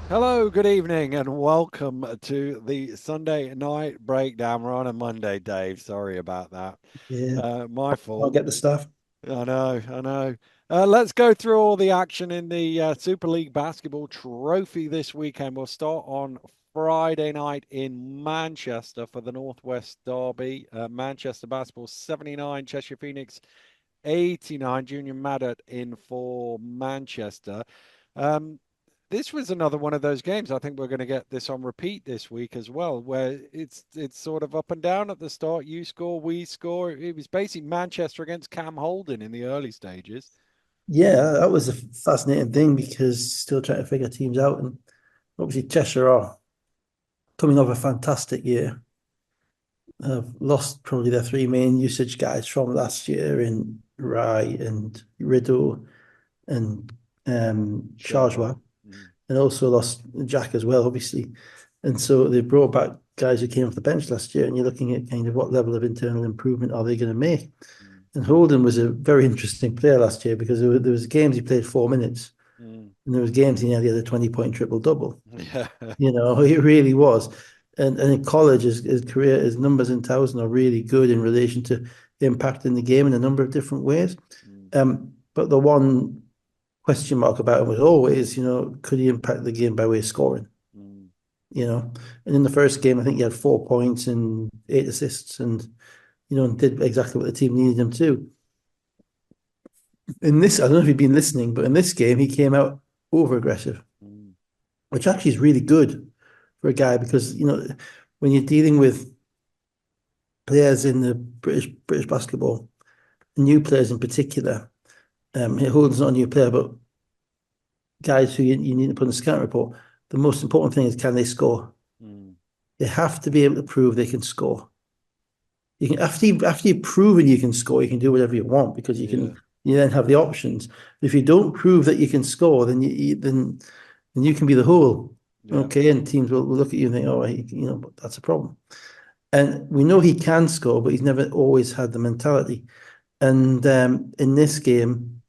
Hello, good evening, and welcome to the Sunday night breakdown. We're on a Monday, Dave. Sorry about that. Yeah, My I'll fault. get the stuff. I know, I know. Let's go through all the action in the Super League Basketball Trophy this weekend. We'll start on Friday night in Manchester for the Northwest Derby. Manchester Basketball 79, Cheshire Phoenix 89. Junior Maddox in for Manchester. Um, this was another one of those games. I think we're going to get this on repeat this week as well, where it's sort of up and down at the start. You score, we score. It was basically Manchester against Cam Holden in the early stages. Yeah, that was a fascinating thing because still trying to figure teams out. And obviously, Cheshire are coming off a fantastic year. Have lost probably their three main usage guys from last year in Rye and Rideau and Sherlock. Chargewell, Mm, and also lost Jack as well, obviously. And so they brought back guys who came off the bench last year, and you're looking at kind of what level of internal improvement are they going to make. mm, And Holden was a very interesting player last year because there was games he played 4 minutes, mm. and there was games he nearly had a 20-point triple double. Yeah. He really was. And in college, his career, his numbers in thousand are really good in relation to impacting the game in a number of different ways. Mm, But the one question mark about him was always, could he impact the game by way of scoring? mm. You know, and in the first game, I think he had 4 points and 8 assists, and did exactly what the team needed him to. In this, I don't know if you've been listening, but in this game, he came out over aggressive, Mm. which actually is really good for a guy because, when you're dealing with players in the British basketball, new players in particular, Holden's not a new player, but guys who you need to put in a scout report, the most important thing is can they score? Mm. They have to be able to prove they can score. You can after you've proven you can score, you can do whatever you want because Yeah. you then have the options. But if you don't prove that you can score, then you can be the hole. Yeah. Okay, and teams will look at you and think, oh, but that's a problem. And we know he can score, but he's never always had the mentality. And in this game,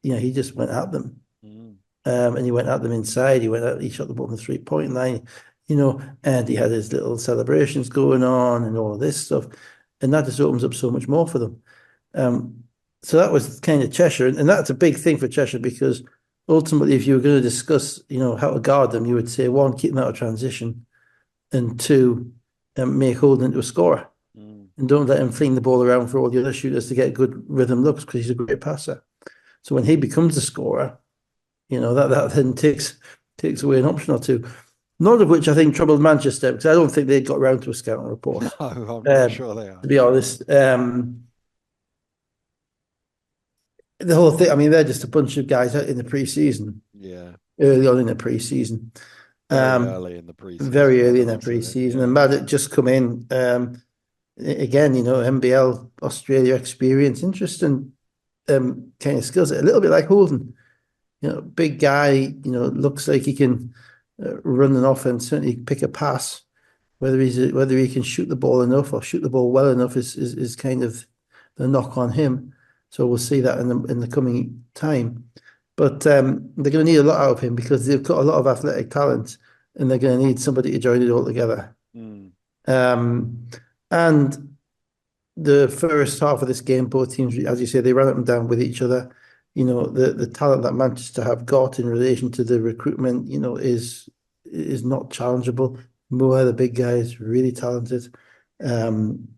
he just went at them. Mm. And he went at them inside. He shot the ball from the 3-point line, and he had his little celebrations going on and all of this stuff. And that just opens up so much more for them. Um, so that was kind of Cheshire. And that's a big thing for Cheshire because ultimately, if you were going to discuss, how to guard them, you would say, one, keep them out of transition, and two, make Holden into a scorer. Mm. And don't let him fling the ball around for all the other shooters to get good rhythm looks because he's a great passer. So when he becomes the scorer, that then takes away an option or two. None of which I think troubled Manchester because I don't think they got around to a scouting No, report. I'm not Um, sure they to are. be honest, the whole thing. I mean, they're just a bunch of guys out in the pre-season, Yeah. early on in the pre-season, Very um, early in the preseason very when early they're in the lost at it. pre-season, and Yeah. Maddox just come in. Again, NBL Australia experience, interesting kind of skills. A little bit like Holden, big guy. Looks like he can run an offense, certainly pick a pass. Whether he can shoot the ball enough or shoot the ball well enough is kind of the knock on him. So we'll see that in the coming time. But they're going to need a lot out of him because they've got a lot of athletic talent, and they're going to need somebody to join it all together. Mm. Um, and the first half of this game, both teams, as you say, they ran up and down with each other. The talent that Manchester have got in relation to the recruitment, is not challengeable. Moore, the big guy, is really talented. Um,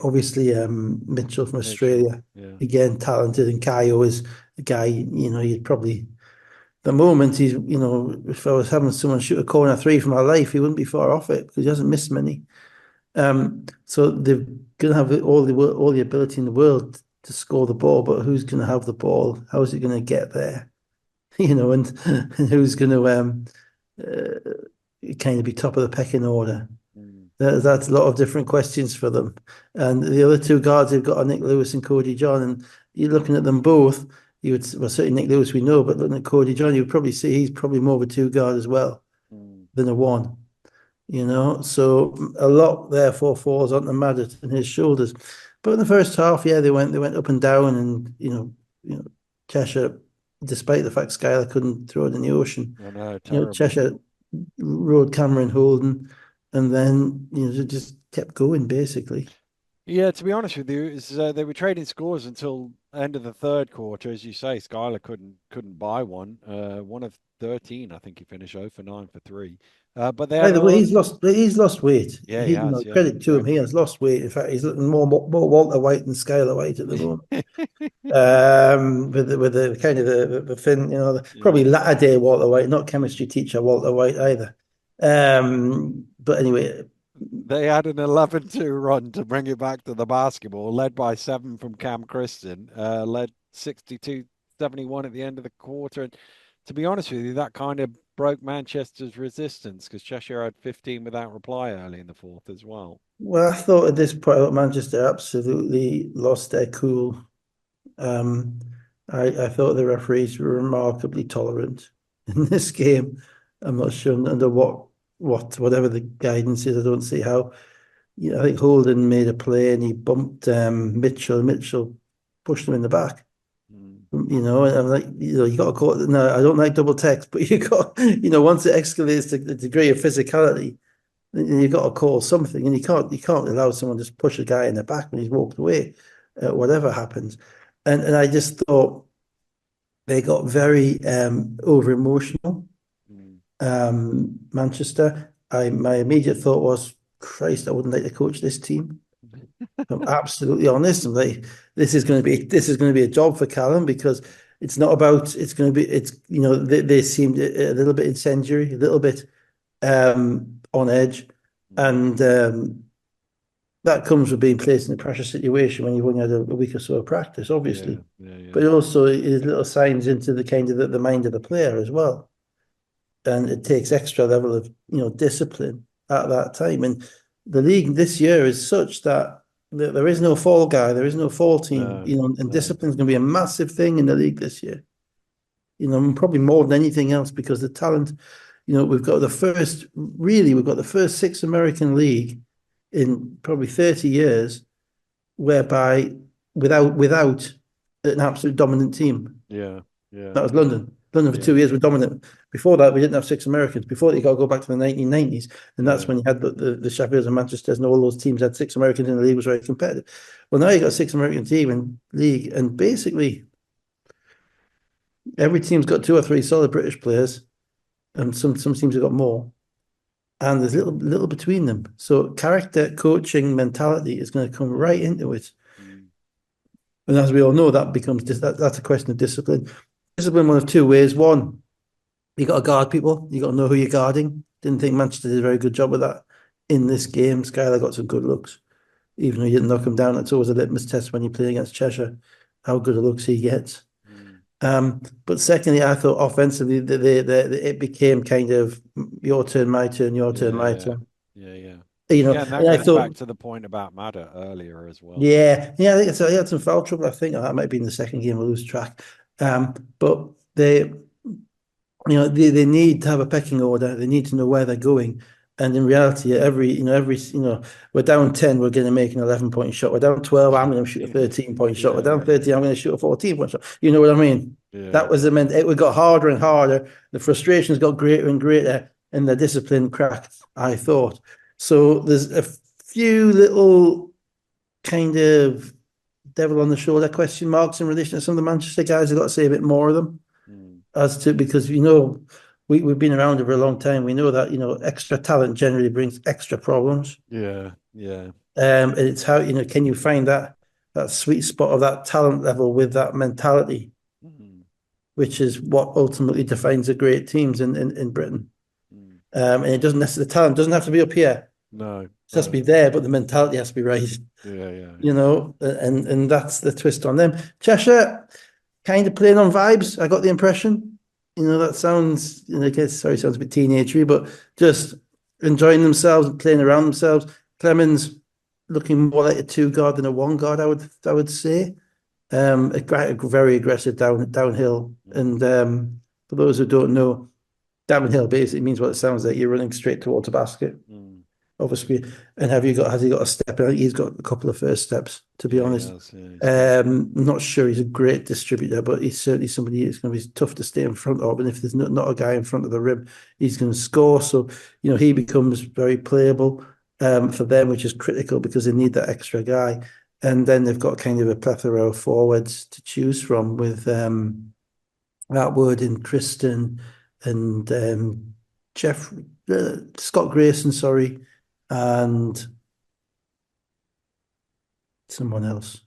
Obviously, Mitchell from Mitchell. Australia, Yeah. again, talented, and Kayo is a guy, you'd probably the moment if I was having someone shoot a corner three for my life, he wouldn't be far off it because he hasn't missed many. So they're going to have all the ability in the world to score the ball, but who's going to have the ball? How is it going to get there? And who's going to kind of be top of the pecking order? Mm. That's a lot of different questions for them. And the other two guards they've got are Nick Lewis and Cody John. And you're looking at them both, well, certainly Nick Lewis we know, but looking at Cody John, you would probably see he's probably more of a two guard as well Mm. than a one. So a lot therefore falls on the Maddox and his shoulders. But in the first half, yeah, they went up and down, and Cheshire despite the fact Skylar couldn't throw it in the ocean. I know, You know, terrible. Cheshire rode Cameron Holden, and then just kept going basically. Yeah, to be honest with you, they were trading scores until end of the third quarter, as you say. Skylar couldn't buy one. One of 13, I think he finished 0 for 9 for three. But they By had the a way, lot. he's lost weight. Yeah, he has. Yeah, Credit to him, he incredible. has lost weight. In fact, he's looking more Walter White than Skylar White at the moment. With the kind of the thin, Yeah. probably latter day Walter White, not chemistry teacher Walter White either. But anyway, They had an 11-2 run to bring it back to the basketball, led by 7 from Cam Christian, led 62-71 at the end of the quarter. And to be honest with you, that kind of broke Manchester's resistance because Cheshire had 15 without reply early in the fourth as well. well, I thought at this point Manchester absolutely lost their cool. Um, I thought the referees were remarkably tolerant in this game. I'm not sure under whatever the guidance is. I don't see how. I think Holden made a play and he bumped Mitchell. Mitchell pushed him in the back. Mm, And I'm like, you got to call it. No, I don't like double text, but you got, once it escalates to the degree of physicality, then you got to call something, and you can't allow someone to just push a guy in the back when he's walked away, whatever happens. And I just thought they got very over emotional. mm. Manchester. My immediate thought was, Christ, I wouldn't like to coach this team. I'm absolutely honest. I'm like, this is going to be a job for Callum because it's not about it's going to be it's they seemed a little bit incendiary, a little bit on edge, Mm. and that comes with being placed in a pressure situation when you've only had a week or so of practice, Yeah, obviously. yeah, yeah. But it also is little signs into the kind of the mind of the player as well, and it takes extra level of discipline at that time. And the league this year is such that there is no fall guy, there is no fall team, No, and no. discipline is going to be a massive thing in the league this year. Probably more than anything else because the talent. We've got the first six American league in probably 30 years, whereby without an absolute dominant team. Yeah, yeah, That was London. London for yeah, 2 years were dominant. Before that, we didn't have six Americans. Before that, you got to go back to the 1990s, and that's yeah. when you had the Sheffields and Manchesters, and all those teams had six Americans in the league. Was very competitive. Well, now you got six American team in league, and basically every team's got two or three solid British players, and some teams have got more. And there's little between them. So character, coaching, mentality is going to come right into it. Mm. And as we all know, that's a question of discipline. Discipline one of two ways. One, you got to guard people. You got to know who you're guarding. Didn't think Manchester did a very good job with that in this game. Skylar got some good looks, even though you didn't knock him down. That's always a litmus test when you play against Cheshire, how good a looks he gets. Mm. But secondly, I thought offensively it became kind of your turn, my turn, your turn, Yeah, my yeah, turn. yeah, yeah. Yeah, and that And I goes back thought, to the point about Madder earlier as well. yeah, I think he had some foul trouble. I think that might be in the second game. We lose track. But they need to have a pecking order. They need to know where they're going. And in reality, we're down 10, we're going to make an 11-point shot. We're down 12, I'm going to shoot a 13-point shot. We're Yeah, down 13, I'm going to shoot a 14-point shot. You know what I mean? yeah. That was the meant it got harder and harder. The frustrations got greater and greater, and the discipline cracked, I thought. So there's a few little kind of devil on the shoulder question marks in relation to some of the Manchester guys. I've got to say a bit more of them Mm. as to because we've been around for a long time. We know that extra talent generally brings extra problems. Yeah, yeah. And it's how can you find that sweet spot of that talent level with that mentality, Mm. which is what ultimately defines the great teams in Britain. Mm. And it doesn't necessarily the talent doesn't have to be up here. No, It has to no. be there, but the mentality has to be right. Yeah, yeah, You yeah. know, and that's the twist on them. Cheshire kind of playing on vibes. I got the impression. That sounds, I guess, sorry, sounds a bit teenagery, but just enjoying themselves, playing around themselves. Clemens looking more like a two guard than a one guard, I would say. A very aggressive downhill. Mm. And for those who don't know, downhill basically means what it sounds like. You're running straight towards a basket Mm. obviously. And has he got a step? I think he's got a couple of first steps, to be Yeah, he honest. has. Yeah, he's good. I'm not sure he's a great distributor, but he's certainly somebody that's going to be tough to stay in front of. And if there's not a guy in front of the rim, he's going to score. So, he becomes very playable for them, which is critical because they need that extra guy. And then they've got kind of a plethora of forwards to choose from with Atwood and Kristen and Jeff Scott Grayson, sorry, and someone else.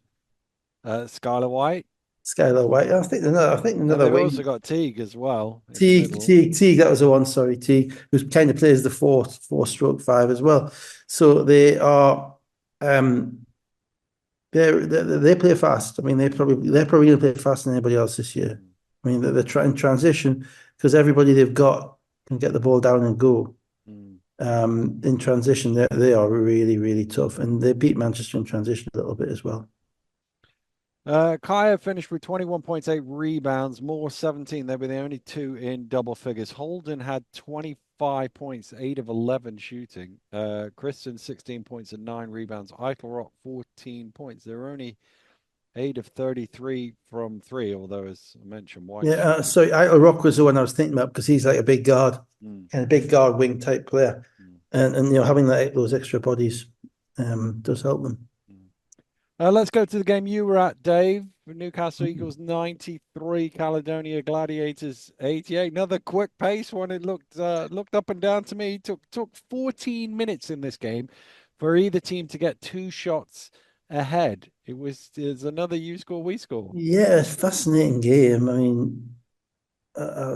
Skylar White. Skylar White. I think And another they've wing. also got Teague as well in the Teague, middle. Teague, Teague, that was the one, sorry, Teague, who kind of plays the four stroke five as well. So they are um they play fast. I mean, they're probably gonna play faster than anybody else this year. Mm, I mean, they're trying transition because everybody they've got can get the ball down and go. mm. In transition, they are really, really tough. And they beat Manchester in transition a little bit as well. Kaya finished with 21.8 rebounds, Moore 17. They were the only two in double figures. Holden had 25 points, 8 of 11 shooting. Kristen, 16 points and 9 rebounds. Eitelrock, 14 points. They were only 8 of 33 from 3, although, as I mentioned, White Yeah, shooting. so Rock was the one I was thinking about because he's like a big guard, Mm, kind of big guard wing type player. mm, And having those extra bodies does help them. mm. Let's go to the game you were at, Dave. Newcastle Eagles 93, Caledonia Gladiators 88. Another quick pace one. It looked up and down to me. It took 14 minutes in this game for either team to get 2 shots ahead. It's another you score, we score. Yeah, it's a fascinating game. I mean,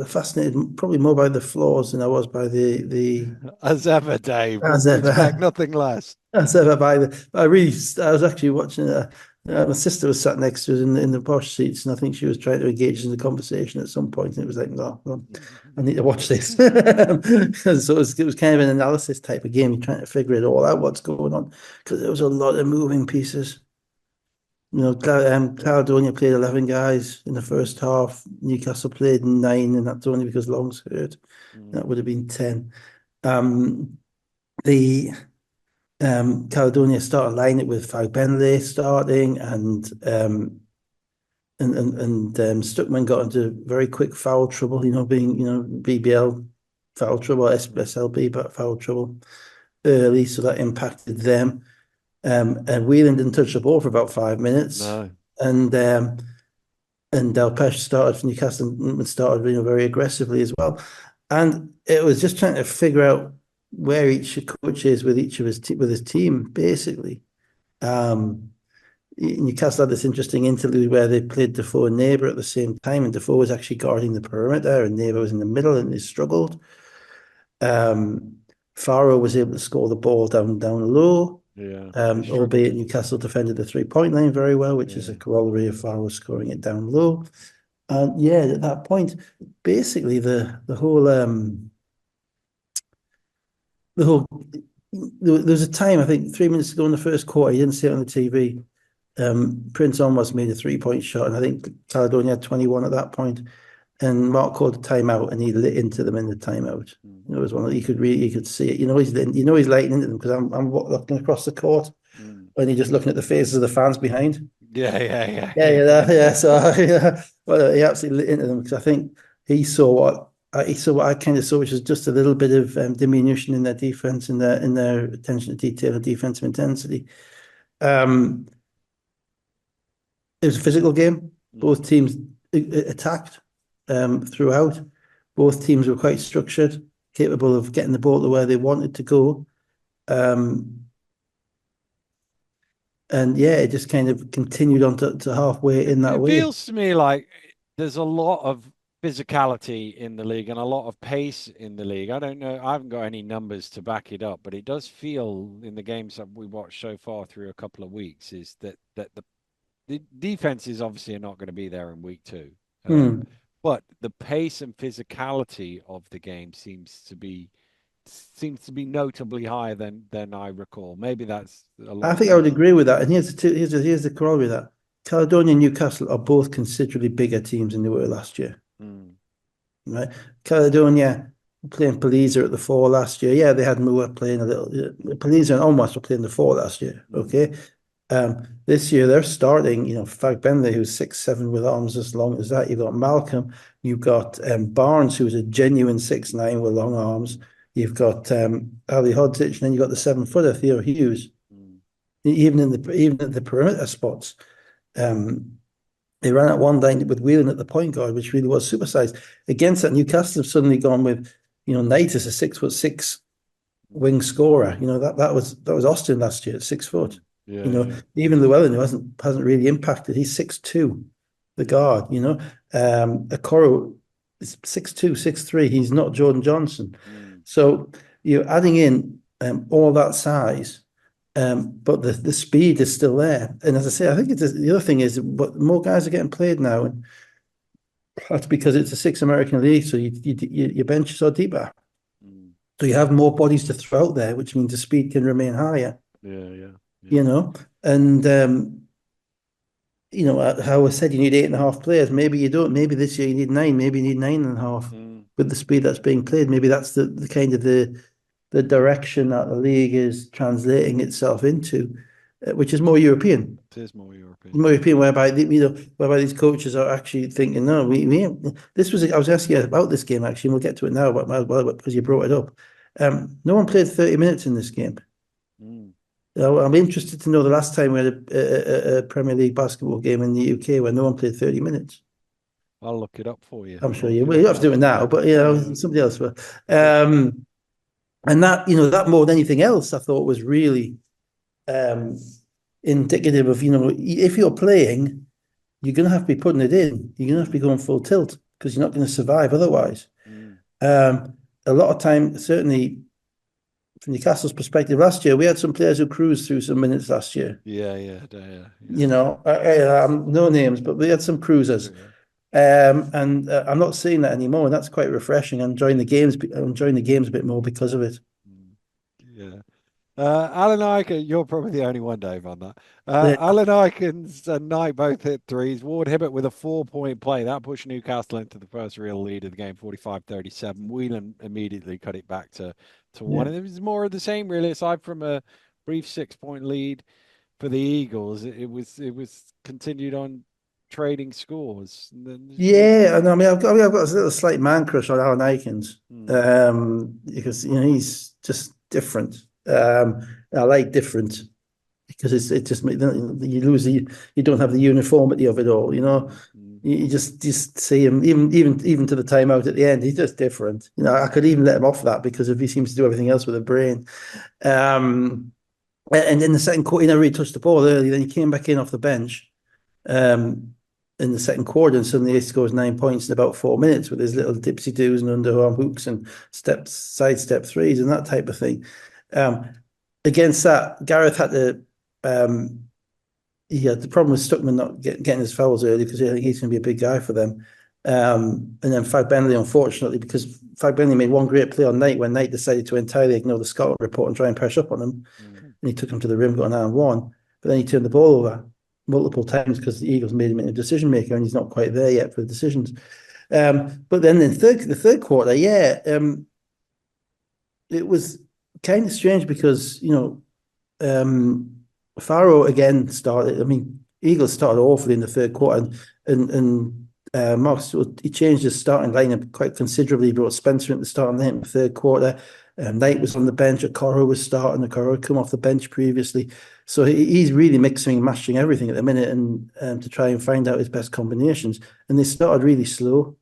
fascinated probably more by the flaws than I was by the As ever, Dave. as We expect ever. nothing less. That's ever by the. I was actually watching. My sister was sat next to us in the posh seats, and I think she was trying to engage in the conversation at some point, and it was like, no, no, I need to watch this. So it was kind of an analysis type of game. You're trying to figure it all out, what's going on, because there was a lot of moving pieces. Caledonia played 11 guys in the first half. Newcastle played 9, and that's only because Long's hurt. Mm, That would have been 10. Um, the Caledonia started lining it with Benley starting, and Stuckman got into very quick foul trouble. Being BBL foul trouble, SLB, but foul trouble early, so that impacted them. And Whelan didn't touch the ball for about 5 minutes, no. and Delpeche started for Newcastle and started very aggressively as well. And it was just trying to figure out where each coach is with each of his team, basically. Newcastle had this interesting interlude where they played Defoe and Neighbour at the same time, and Defoe was actually guarding the perimeter, and Neighbour was in the middle, and they struggled. Faro was able to score the ball down low, Yeah, they struggled. albeit Newcastle defended the 3-point line very well, which is Yeah. a corollary of Faro scoring it down low. And yeah, at that point, basically the whole there was a time, I think 3 minutes ago in the first quarter, you didn't see it on the TV. Prince almost made a 3-point shot, and I think Caledonia had 21 at that point. And Mark called a timeout, and he lit into them in the timeout. Mm, It was one that you could see it. He's lighting into them because I'm looking across the court, mm. and you're just looking at the faces of the fans behind. Yeah, yeah, yeah, Yeah, yeah, yeah, yeah. yeah. So yeah, well, he absolutely lit into them because I think he saw what I kind of saw, which was just a little bit of diminution in their defense, in their attention to detail and defensive intensity. Um, it was a physical game. Mm. Both teams attacked throughout. Both teams were quite structured, capable of getting the ball to where they wanted to go. And yeah, it just kind of continued on to halfway It, in that it way. feels to me like there's a lot of physicality in the league and a lot of pace in the league. I don't know. I haven't got any numbers to back it up, but it does feel in the games that we watched so far through a couple of weeks is that the defenses obviously are not going to be there in week 2. Hmm. But the pace and physicality of the game seems to be notably higher than I recall. Maybe that's a I lot think I would to. agree with that. And here's the corollary of that. Caledonia and Newcastle are both considerably bigger teams than they were last year, Mm, right? Caledonia playing Paliza at the four last year. Yeah, they had Moore playing a little. Paliza and Almost were playing the four last year. Mm, Okay. This year they're starting, Fag Benley, who's 6'7" with arms as long as that. You've got Malcolm, you've got Barnes, who's a genuine 6'9" with long arms. You've got Ali Hodzic, and then you've got the 7-footer, Theo Hughes. mm, Even at the perimeter spots. Um, they ran at one line with Whelan at the point guard, which really was supersized. Against that, Newcastle have suddenly gone with, Knight is a 6'6" mm, wing scorer. That was Austin last year at 6 foot. mm. Yeah, yeah. Even Llewellyn, who hasn't really impacted, he's 6'2", the guard. Okoro is 6'2", 6'3". He's not Jordan Johnson. Mm, So you're adding in all that size, but the speed is still there. And as I say, I think the other thing is, but more guys are getting played now, and that's because it's a six American league, so your bench is so deeper. mm. So you have more bodies to throw out there, which means the speed can remain higher, Yeah, yeah, you yeah. know. And how I said you need 8.5 players. Maybe you don't. Maybe this year you need nine. Maybe you need 9.5 Mm. with the speed that's being played. Maybe that's the kind of the direction that the league is translating itself into, which is more European. It is more European. More European, whereby these coaches are actually thinking, no, this was, I was asking you about this game actually, and we'll get to it now, but well, because you brought it up. No one played 30 minutes in this game. Mm. I'm interested to know the last time we had a Premier League basketball game in the UK where no one played 30 minutes. I'll look it up for you. I'm I'll sure you look it will. You up don't have to do it after now, the. but No, somebody else will. yeah. And that more than anything else, I thought was really um, indicative of, if you're playing, you're going to have to be putting it in. You're going to have to be going full tilt because you're not going to survive otherwise. Mm. A lot of time, certainly from Newcastle's perspective, last year we had some players who cruised through some minutes last year. Yeah, yeah, yeah, yeah. No names, but we had some cruisers. Yeah. And I'm not seeing that anymore, and that's quite refreshing. I'm enjoying the games a bit more because of it. Mm. Yeah. Alan Ikin, you're probably the only one, Dave, on that. Yeah, Alan Ikens and Knight both hit threes. Ward Hibbert with a 4-point play. That pushed Newcastle into the first real lead of the game, 45-37. Whelan immediately cut it back to one. yeah, And it was more of the same, really, aside from a brief 6-point lead for the Eagles. It was continued on trading scores. And then yeah. And I've got a little slight man crush on Alan Aikens, hmm, because he's just different. I like different because it just you don't have the uniformity of it all. hmm, hmm, You just see him even to the timeout at the end. He's just different. I hmm, could even let him off that because if he seems to do everything else with a brain. Um, and in the second quarter, he never really touched the ball early. Then he came back in off the bench um, in the second quarter, and suddenly he scores 9 points in about 4 minutes with his little dipsy doos and underarm hooks and sidestep threes and that type of thing. Um, Against that, Gareth had to. He had the problem with Stuckman not getting his fouls early because I think he's going to be a big guy for them. And then Fag Benley, unfortunately, because Fag Benley made one great play on Knight when Knight decided to entirely ignore the Scotland report and try and press up on him. hmm, And he took him to the rim, got an and one. But then he turned the ball over multiple times because the Eagles made him into a decision maker, and he's not quite there yet for the decisions. But then in the third quarter, yeah, it was kind of strange because Farrow again started. I mean, Eagles started awfully in the third quarter, and Mark he changed his starting lineup quite considerably. He brought Spencer in the starting lineup in the third quarter. Knight was on the bench. Okoro was starting. Okoro had come off the bench previously, so he's really mixing and matching everything at the minute, and to try and find out his best combinations. And they started really slow,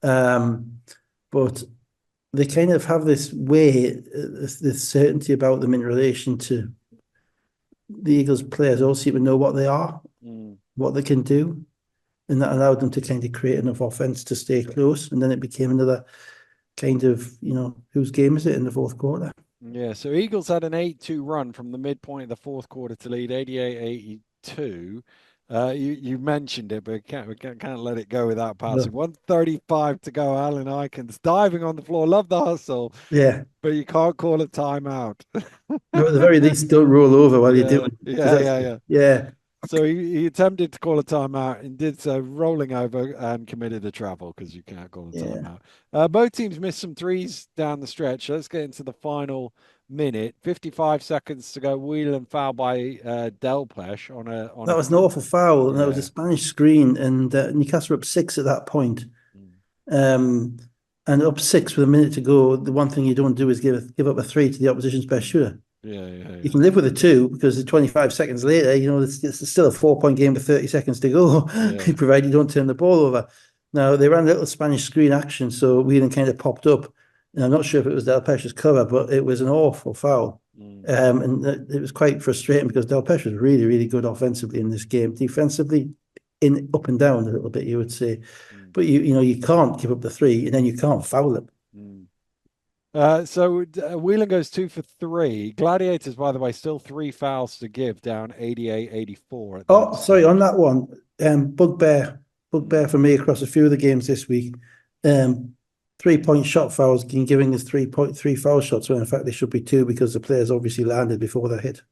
but they kind of have this way, this certainty about them in relation to the Eagles players all seem to know what they are, hmm. what they can do, and that allowed them to kind of create enough offense to stay close. And then it became another kind of, whose game is it in the fourth quarter? Yeah, so Eagles had an 8-2 run from the midpoint of the fourth quarter to lead 88-82. You mentioned it, but we can't let it go without passing. No. 135 to go. Alan Ikens diving on the floor. Love the hustle, Yeah. but you can't call a timeout. No, at the very least, don't roll over while you're doing Yeah, it, because yeah, that's, yeah, yeah. yeah. So he attempted to call a timeout and did so, rolling over and committed a travel because you can't call a Yeah. timeout. Both teams missed some threes down the stretch. Let's get into the final minute. 55 seconds to go. Whelan foul by Delpesh on That a was an awful foul, and that was a yeah. Spanish screen, and Newcastle were up six at that point. Mm. Um, and up six with a minute to go, the one thing you don't do is give up a three to the opposition's best shooter. Yeah, yeah, You yeah. can live with a two because 25 seconds later, it's still a 4 point game with 30 seconds to go, Yeah. provided you don't turn the ball over. Now, they ran a little Spanish screen action, so Whelan kind of popped up. And I'm not sure if it was Del Pesce's cover, but it was an awful foul. Mm, And it was quite frustrating because Del Pesce was really, really good offensively in this game. Defensively, in up and down a little bit, you would say. mm, But you can't give up the three, and then you can't foul them. mm. Whelan goes 2 for 3. Gladiators, by the way, still three fouls to give, down 88-84 at that Oh, sorry, on stage. that one, bugbear Mm, for me across a few of the games this week. Um, 3 point shot fouls, giving us 3.3 foul shots when in fact they should be two because the players obviously landed before they hit.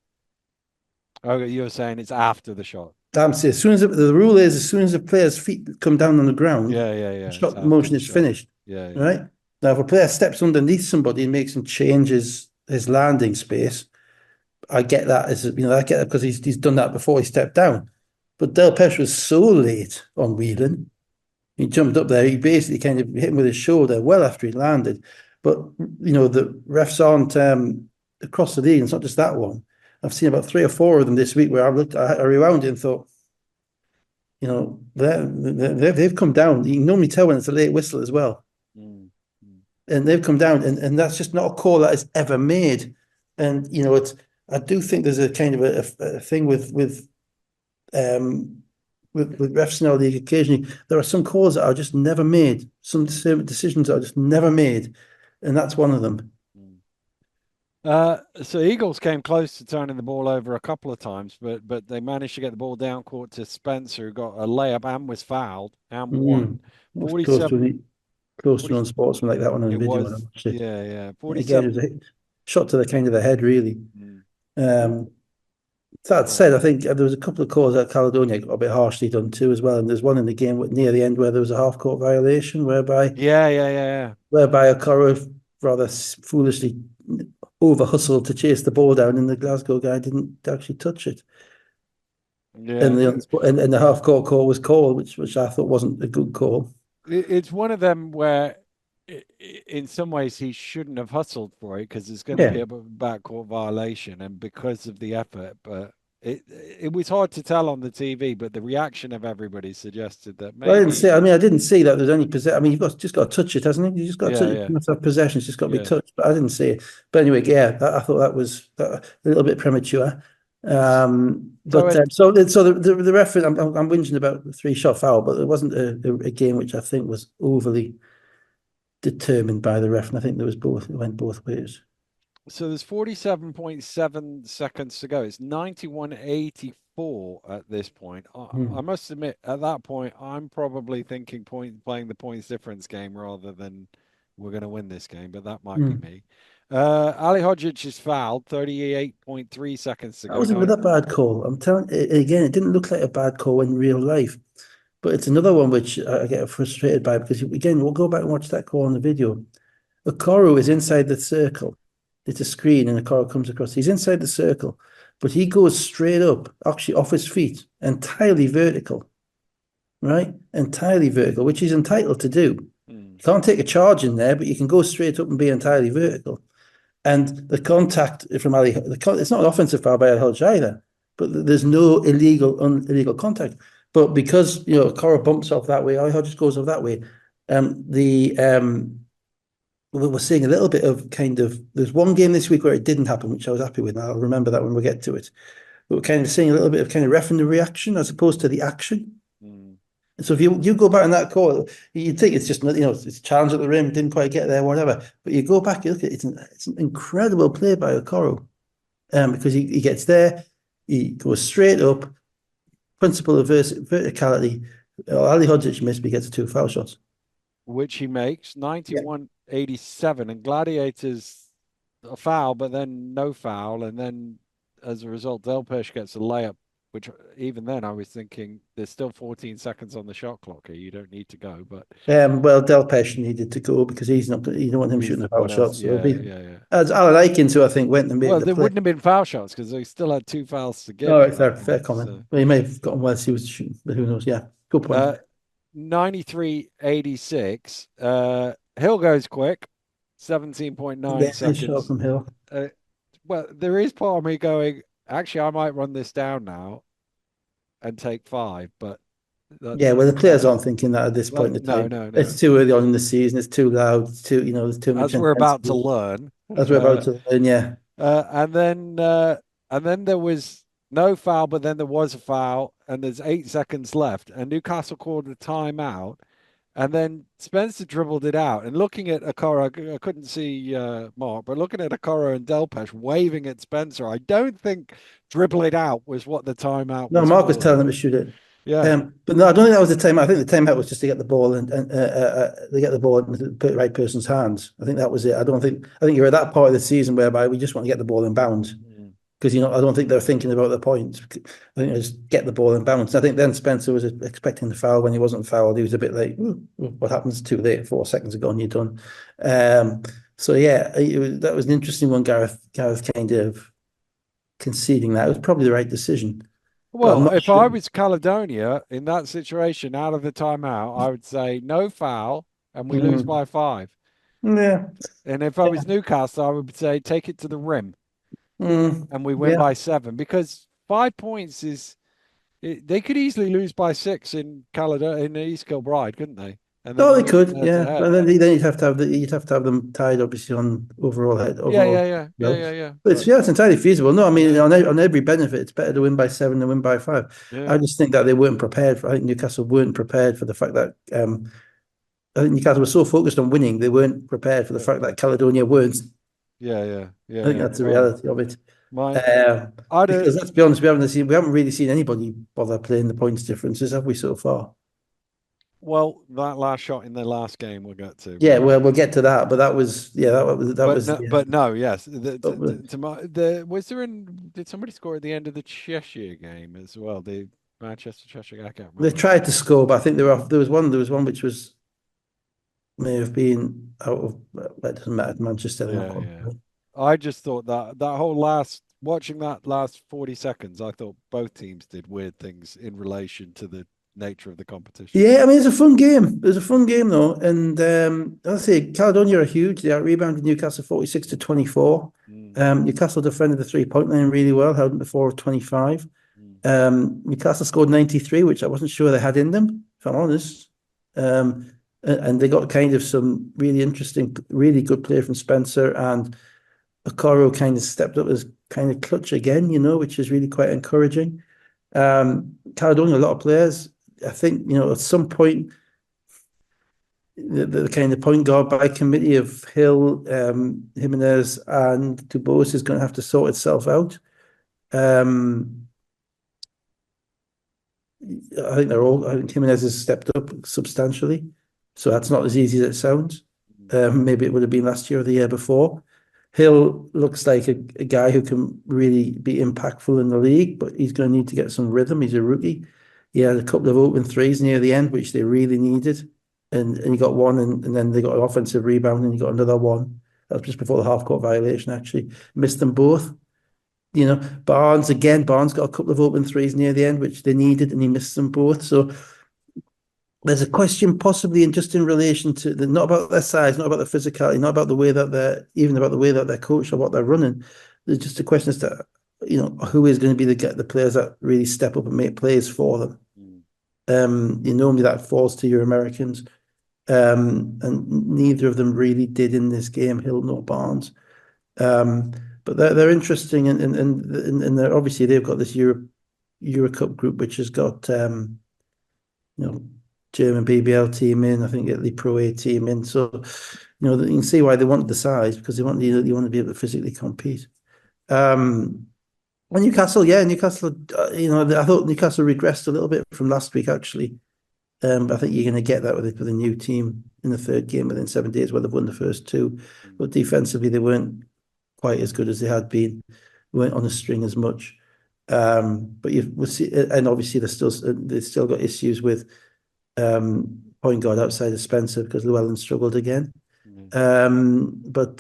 Okay, you're saying it's after the shot. Damn, see, as soon as the rule is, as soon as the player's feet come down on the ground, Yeah, yeah, the yeah. It's shot after motion the is shot. finished. Yeah, yeah. Right? Now, if a player steps underneath somebody and makes him change his landing space, I get that I get that because he's done that before he stepped down. But Del Pesh was so late on Whelan. He jumped up there. He basically kind of hit him with his shoulder well after he landed. But the refs aren't across the league. It's not just that one. I've seen about three or four of them this week where I rewound it and thought, they've come down. You can normally tell when it's a late whistle as well, Mm, mm, and they've come down, and that's just not a call that is ever made. And it's I do think there's a kind of a thing um, with refs in our league, occasionally there are some calls that are just never made, some decisions that are just never made, and that's one of them. mm. So Eagles came close to turning the ball over a couple of times, but they managed to get the ball down court to Spencer, who got a layup and was fouled and Mm. won. It was 47, close to 40, unsportsman like that one on the it video when I was, watched it. yeah, yeah. Again, it was 47. a shot to the kind of the head, really. Mm, four, Um, that go on. said, I think there was a couple of calls at Caledonia got a bit harshly done too as well. And there's one in the game near the end where there was a half court violation Yeah, yeah, yeah, whereby Okoro rather foolishly over hustled to chase the ball down, and the Glasgow guy didn't actually touch it. yeah. And Yeah. the half court call was called, which I thought wasn't a good call. It's one of them where, in some ways, he shouldn't have hustled for it because it's going to be Yeah. a backcourt violation, and because of the effort. But it was hard to tell on the TV. But the reaction of everybody suggested that Well, I didn't see. maybe, I mean, I didn't see that there's any possession. I mean, you've just got to touch it, hasn't it? You just got to yeah, touch it. yeah, You must have possession. It's just got to be yeah. touched. But I didn't see it. But anyway, yeah, I thought that was a little bit premature. So But so the referee, I'm whinging about the three-shot foul, but it wasn't a game which I think was overly determined by the ref, and I think there was both. It went both ways. there's 47.7 seconds to go. It's 91-84 at this point. I Hmm. must admit, at that point, I'm probably thinking playing the points difference game rather than we're going to win this game, but that might be Hmm. me. Ali Hodgic is fouled, 38.3 seconds to That go. wasn't with Nine. a bad call. I'm telling again, it didn't look like a bad call in real life. But it's another one which I get frustrated by because again, we'll go back and watch that call on the video. Okoro is inside the circle. It's a screen and Okoro comes across. He's inside the circle, but he goes straight up, actually off his feet, entirely vertical, right? Entirely vertical, which he's entitled to do. Hmm. You can't take a charge in there, but you can go straight up and be entirely vertical. And the contact from Ali, it's not an offensive foul by Al Hodge either, but there's no illegal contact. But because Cora bumps off that way, Ali Hodge goes off that way. The we're seeing a little bit of kind of. There's one game this week where it didn't happen, which I was happy with. And I'll remember that when we get to it. But we're kind of seeing a little bit of kind of ref in the reaction as opposed to the action. Hmm. So if you go back in that call, you'd think it's just it's a challenge at the rim, didn't quite get there, whatever. But you go back, you look at it, it's an incredible play by Okoro, because he gets there, he goes straight up, principle of verticality. Ali Hodzic missed, but he gets two foul shots. Which he makes, Yeah. 91-87, and Gladiators a foul, but then no foul, and then as a result, Delpesh gets a layup which even then I was thinking there's still 14 seconds on the shot clock here. You don't need to go, but Well, Delpesh needed to go because he's not. You don't want him he's shooting the the foul penalty. shots. So it'll Yeah, be yeah, yeah. as Alan Aikens, who I think went and made Well, the there play. wouldn't have been foul shots because they still had two fouls to give All at right, that fair point. comment. So, Well, he may have gotten whilst he was shooting, but who knows? Yeah, good point. 93.86. Hill goes quick, 17.9 Yeah, nice shot seconds. from Hill. Uh, well, there is part of me going, actually, I might run this down now and take five, but Yeah, that's well, the players aren't thinking that at this well, point in no, time. no, no. It's too early on in the season. It's too loud. It's too, there's too much As we're about to intensity. learn, As we're about to learn, yeah. uh, and then there was no foul, but then there was a foul, and there's 8 seconds left, and Newcastle called a timeout. And then Spencer dribbled it out. And looking at Okoro, I couldn't see Mark, but looking at Okoro and Delpesh waving at Spencer, I don't think dribble it out was what the timeout No, was Mark was for telling there. them to shoot it. Yeah. But no, I don't think that was the timeout. I think the timeout was just to get the ball and to get the ball in the right person's hands. I think that was it. I think you're at that part of the season whereby we just want to get the ball in bounds Mm. because I don't think they're thinking about the points. I think they just get the ball in bounds. I think then Spencer was expecting the foul when he wasn't fouled. He was a bit like, "What happens? Too late. 4 seconds ago, and you're done." Um, so yeah, that was an interesting one. Gareth kind of conceding that. It was probably the right decision, but I'm Well, not if I sure. was Caledonia in that situation out of the timeout, I would say no foul and we lose Mm, by five. yeah, And if I was Newcastle, I would say take it to the rim and we win yeah. by 7 because 5 points is they could easily lose by 6 in Caledonia in East Kilbride, couldn't they? And then Oh, they win could, head to yeah. head. But then you'd have to have them tied, obviously, on overall head, Yeah, overall. yeah, yeah, yeah, Well, yeah, yeah. but But it's entirely feasible. No, I mean, yeah, on every benefit, it's better to win by 7 than win by 5. yeah, I just think that they weren't prepared for. I think Newcastle weren't prepared for the fact that I think Newcastle was so focused on winning, they weren't prepared for the yeah, fact that Caledonia weren't. yeah, yeah, yeah, I think yeah. that's the Well, reality of it. my Um, I don't. because let's be honest, we haven't really seen anybody bother playing the points differences, have we, so far? Well, that last shot in the last game we'll get to, Yeah, well, we'll get to that, but that but was no, yeah. but no, yes. But, To my was there in did somebody score at the end of the Cheshire game as well? The Manchester Cheshire, I can't they remember. tried to score, but I think there was one which was may have been out of well, it doesn't matter. Manchester, they're not Yeah, yeah. qualified. I just thought that whole last watching that last 40 seconds, I thought both teams did weird things in relation to the nature of the competition. Yeah, I mean it's a fun game. It was a fun game though, and as I say, Caledonia are huge. They out rebounded Newcastle 46-24. Mm, Newcastle defended the 3-point line really well, held them to 4 of 25. mm, Newcastle scored 93, which I wasn't sure they had in them, if I'm honest. And they got kind of some really interesting, really good play from Spencer, and Okoro kind of stepped up as kind of clutch again, which is really quite encouraging. Caledonia, a lot of players. I think, at some point, the kind of point guard by committee of Hill, Jimenez, and Dubose is going to have to sort itself out. Um, I think Jimenez has stepped up substantially. So that's not as easy as it sounds. mm, Maybe it would have been last year or the year before. Hill looks like a guy who can really be impactful in the league, but he's going to need to get some rhythm. He's a rookie. He had a couple of open threes near the end, which they really needed. And he got one, and then they got an offensive rebound, and he got another one. That was just before the half court violation, actually. Missed them both. Barnes got a couple of open threes near the end, which they needed, and he missed them both. So there's a question possibly in relation to not about their size, not about the physicality, not about the way that they're coached or what they're running. There's just a question as to, who is going to be the players that really step up and make plays for them. mm. Normally that falls to your Americans. And neither of them really did in this game, Hill nor Barnes. But they're interesting, and they're, obviously they've got this Euro Cup group, which has got you know German BBL team in, I think the Pro A team in. So you can see why they want the size, because they want to be able to physically compete. And Newcastle, yeah, I thought Newcastle regressed a little bit from last week actually. I think you're going to get that with a new team in the third game within 7 days, where they've won the first two. But defensively, they weren't quite as good as they had been. They weren't on a string as much. But we'll see, and obviously they've still got issues with point guard outside of Spencer because Llewellyn struggled again. Yeah. But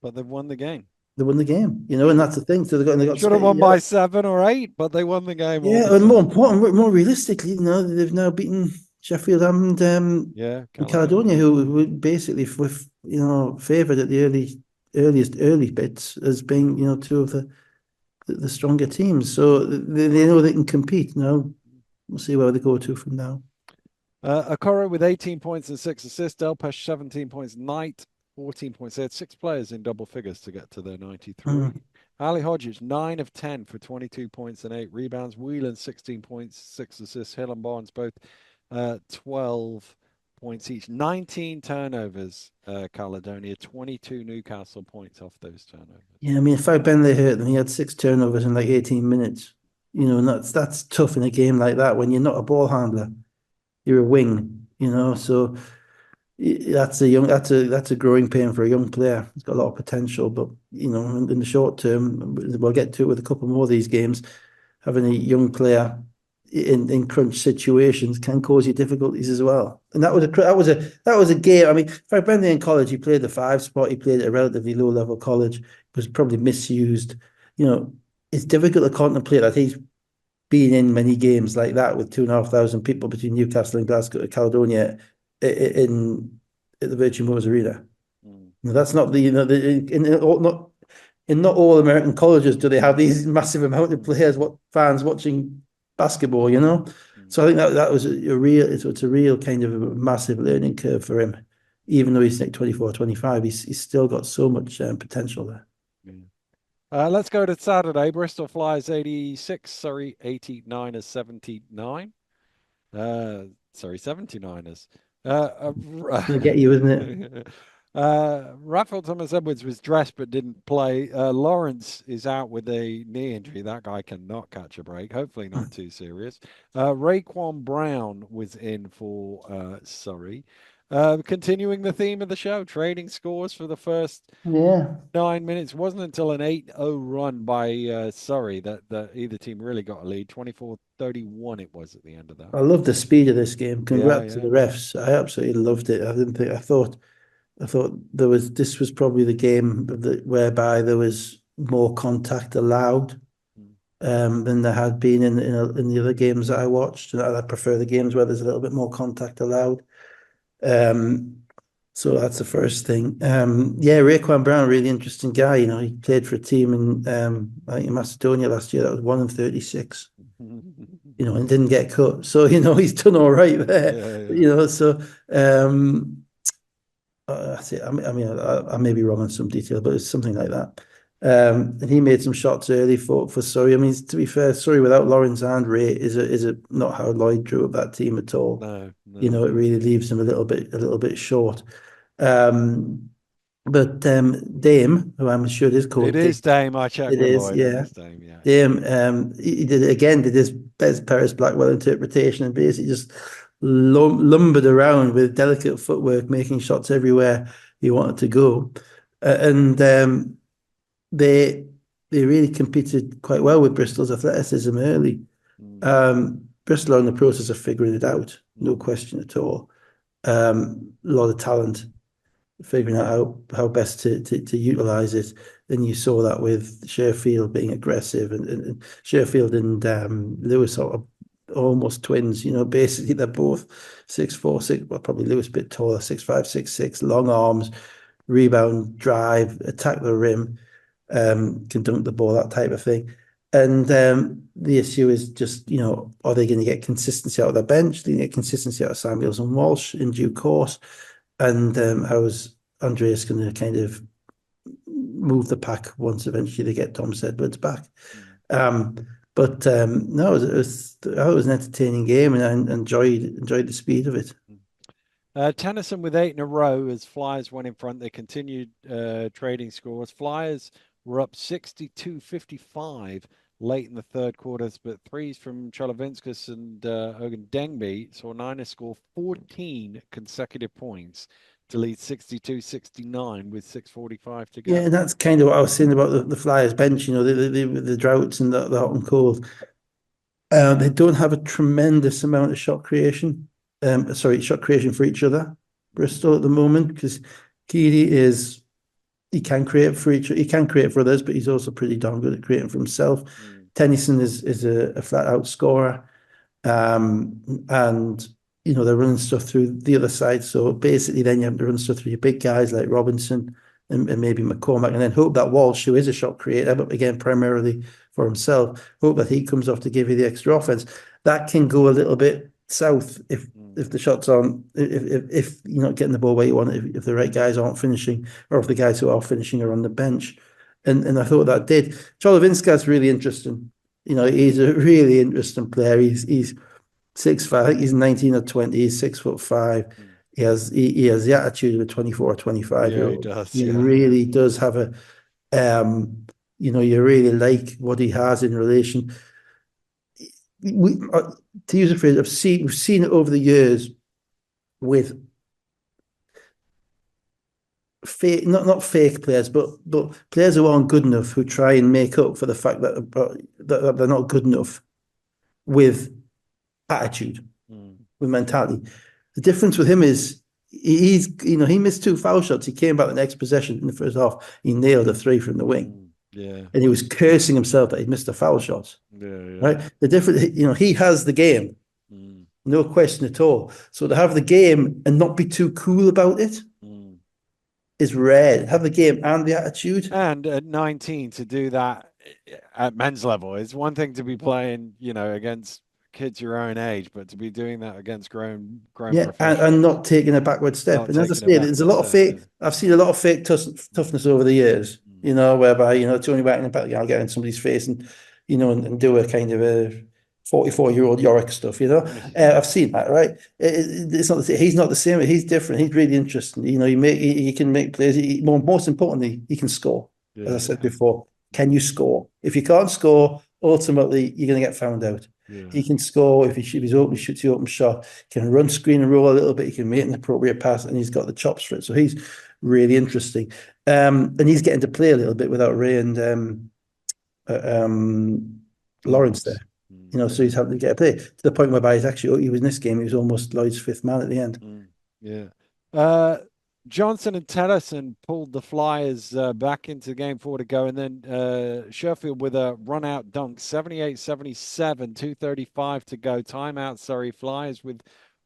But they've won the game. they won the game, and that's the thing. So they got Should have won by 7 or 8, but they won the game all the yeah, and more same. important, more realistically, they've now beaten Sheffield and Yeah, Caledonia. Caledonia, who basically with favoured at the early bits as being two of the stronger teams. So they know they can compete. Now we'll see where they go to from now. Okoro with 18 points and 6 assists. Delpesh 17 points. Knight 14 points. They had 6 players in double figures to get to their 93. Mm. Ali Hodges 9 of 10 for 22 points and 8 rebounds. Whelan 16 points, 6 assists. Hill and Barnes both 12 points each. 19 turnovers. Caledonia 22 Newcastle points off those turnovers. Yeah, I mean, if I Benley hurt and he had 6 turnovers in like 18 minutes, and that's tough in a game like that when you're not a ball handler, you're a wing, so. That's a growing pain for a young player. He's got a lot of potential, but in the short term, we'll get to it with a couple more of these games. Having a young player in crunch situations can cause you difficulties as well. And that was a game. I mean, Frank Brendan in college, he played the 5 spot. He played at a relatively low level college. Was probably misused. It's difficult to contemplate that he's been in many games like that with 2,500 people between Newcastle and Glasgow, Caledonia, in at the Virgin Motors Arena. Mm. Now, that's not not all American colleges do they have these massive amount of players, what fans watching basketball. Mm. So I think that was a real it's a real kind of a massive learning curve for him. Even though he's like 24, 25, he's still got so much potential there. Yeah. Let's go to Saturday. Bristol Flyers 86, Surrey 89ers 79. Sorry, 79ers. Gonna get you, isn't it? Raphael Thomas Edwards was dressed but didn't play. Lawrence is out with a knee injury. That guy cannot catch a break. Hopefully not too serious. Raekwon Brown was in for Surrey. Continuing the theme of the show, trading scores for the first Yeah. 9 minutes. It wasn't until an 8-0 run by Surrey that either team really got a lead. 24-31 it was at the end of that. I love the speed of this game. Yeah, Congrats to yeah. the refs. I absolutely loved it. I thought this was probably the game whereby there was more contact allowed Mm. than there had been in the other games that I watched. And I prefer the games where there's a little bit more contact allowed. Um, so that's the first thing. Yeah, Raekwon Brown, really interesting guy. He played for a team I think in Macedonia last year that was 1 in 36. And didn't get cut. So he's done all right there. Yeah, yeah. So that's it. I may be wrong on some detail, but it's something like that. And he made some shots early for Surrey. I mean, to be fair, Surrey without Lawrence and Ray is a not how Lloyd drew up that team at all. No, It no. really leaves him a little bit short. Um, but Dame, who I'm sure is It called Dame, is Dame. I checked it with is, Lloyd. It yeah. is Dame. Yeah, yeah. Dame, did his best Paris Blackwell interpretation and basically just lumbered around with delicate footwork, making shots everywhere he wanted to go. And they they really competed quite well with Bristol's athleticism early. Mm, Bristol are in the process of figuring it out, no mm, question at all. A lot of talent, figuring out how best to utilize it. And you saw that with Sheffield being aggressive and Sheffield and Lewis are almost twins. Basically they're both 6'4", 6. Well, probably Lewis a bit taller, 6'5", 6'6", long arms, rebound, drive, attack the rim, can dunk the ball, that type of thing. And the issue is just, are they going to get consistency out of their bench? Are they going to get consistency out of Samuels and Walsh in due course? And how is Andreas going to kind of move the pack once eventually they get Tom Edwards back? mm. Um, but no, it was an entertaining game, and I enjoyed the speed of it. Tennyson with 8 in a row as Flyers went in front. They continued trading scores. Flyers were up 62-55 late in the third quarters, but threes from Cholovinskas and Ogun Dengbi saw Niners score 14 consecutive points to lead 62-69 with 6:45 to Yeah, go. and that's kind of what I was saying about the Flyers bench, the droughts and the hot and cold. They don't have a tremendous amount of shot creation. Shot creation for each other, Mm, Bristol at the moment, because Keely he can create for he can create for others, but he's also pretty darn good at creating for himself. mm, Tennyson is a flat out scorer. And they're running stuff through the other side. So basically, then you have to run stuff through your big guys like Robinson and maybe McCormack, and then hope that Walsh, who is a shot creator, but again, primarily for himself, hope that he comes off to give you the extra offense. That can go a little bit south mm, if the shots aren't if you're not getting the ball where you want it, if the right guys aren't finishing, or if the guys who are finishing are on the bench. And I thought that did. Cholovinska's really interesting. He's a really interesting player. He's 6'5". I think he's 19 or 20. He's 6'5". mm. He has the attitude of a 24 or 25 Yeah, year he old. does. He Yeah. really does have you really like what he has in relation. We, to use a phrase, we've seen it over the years with fake, not fake players, but players who aren't good enough who try and make up for the fact that they're not good enough with attitude, Mm, with mentality. The difference with him is he missed two foul shots. He came back the next possession in the first half. He nailed a three from the wing, yeah. and he was cursing himself that he'd missed a foul shot. Yeah. Yeah. Right. The difference, he has the game, Mm, no question at all. So to have the game and not be too cool about it mm. is rare. Have the game and the attitude. And at 19 to do that at men's level, it's one thing to be playing, against kids your own age, but to be doing that against grown Yeah, and professionals, not taking a backward step. not And as I taking a say, there's a backward lot of step. fake. Yeah. I've seen a lot of fake toughness over the years. Mm. Whereby it's only whacking the back, I'll get in somebody's face and and do a kind of a 44-year-old Yorick stuff. I've seen that. Right? It's not the same. He's not the same. He's different. He's really interesting. He can make plays. Most importantly, he can score. As I Yeah, said yeah. before, can you score? If you can't score, ultimately you're going to get found out. Yeah. He can score if he's open, he shoots the open shot. He can run screen and roll a little bit. He can make an appropriate pass, and he's got the chops for it. So he's really interesting. And he's getting to play a little bit without Ray and uh, um, Lawrence Lawrence. there. Mm, So he's having to get a play to the point whereby he was in this game. He was almost Lloyd's fifth man at the end. yeah. Uh, Johnson and Tennyson pulled the Flyers back into the game, 4 to go, and then Sheffield with a run-out dunk, 78-77, 2:35 to go. Timeout, Surrey Flyers with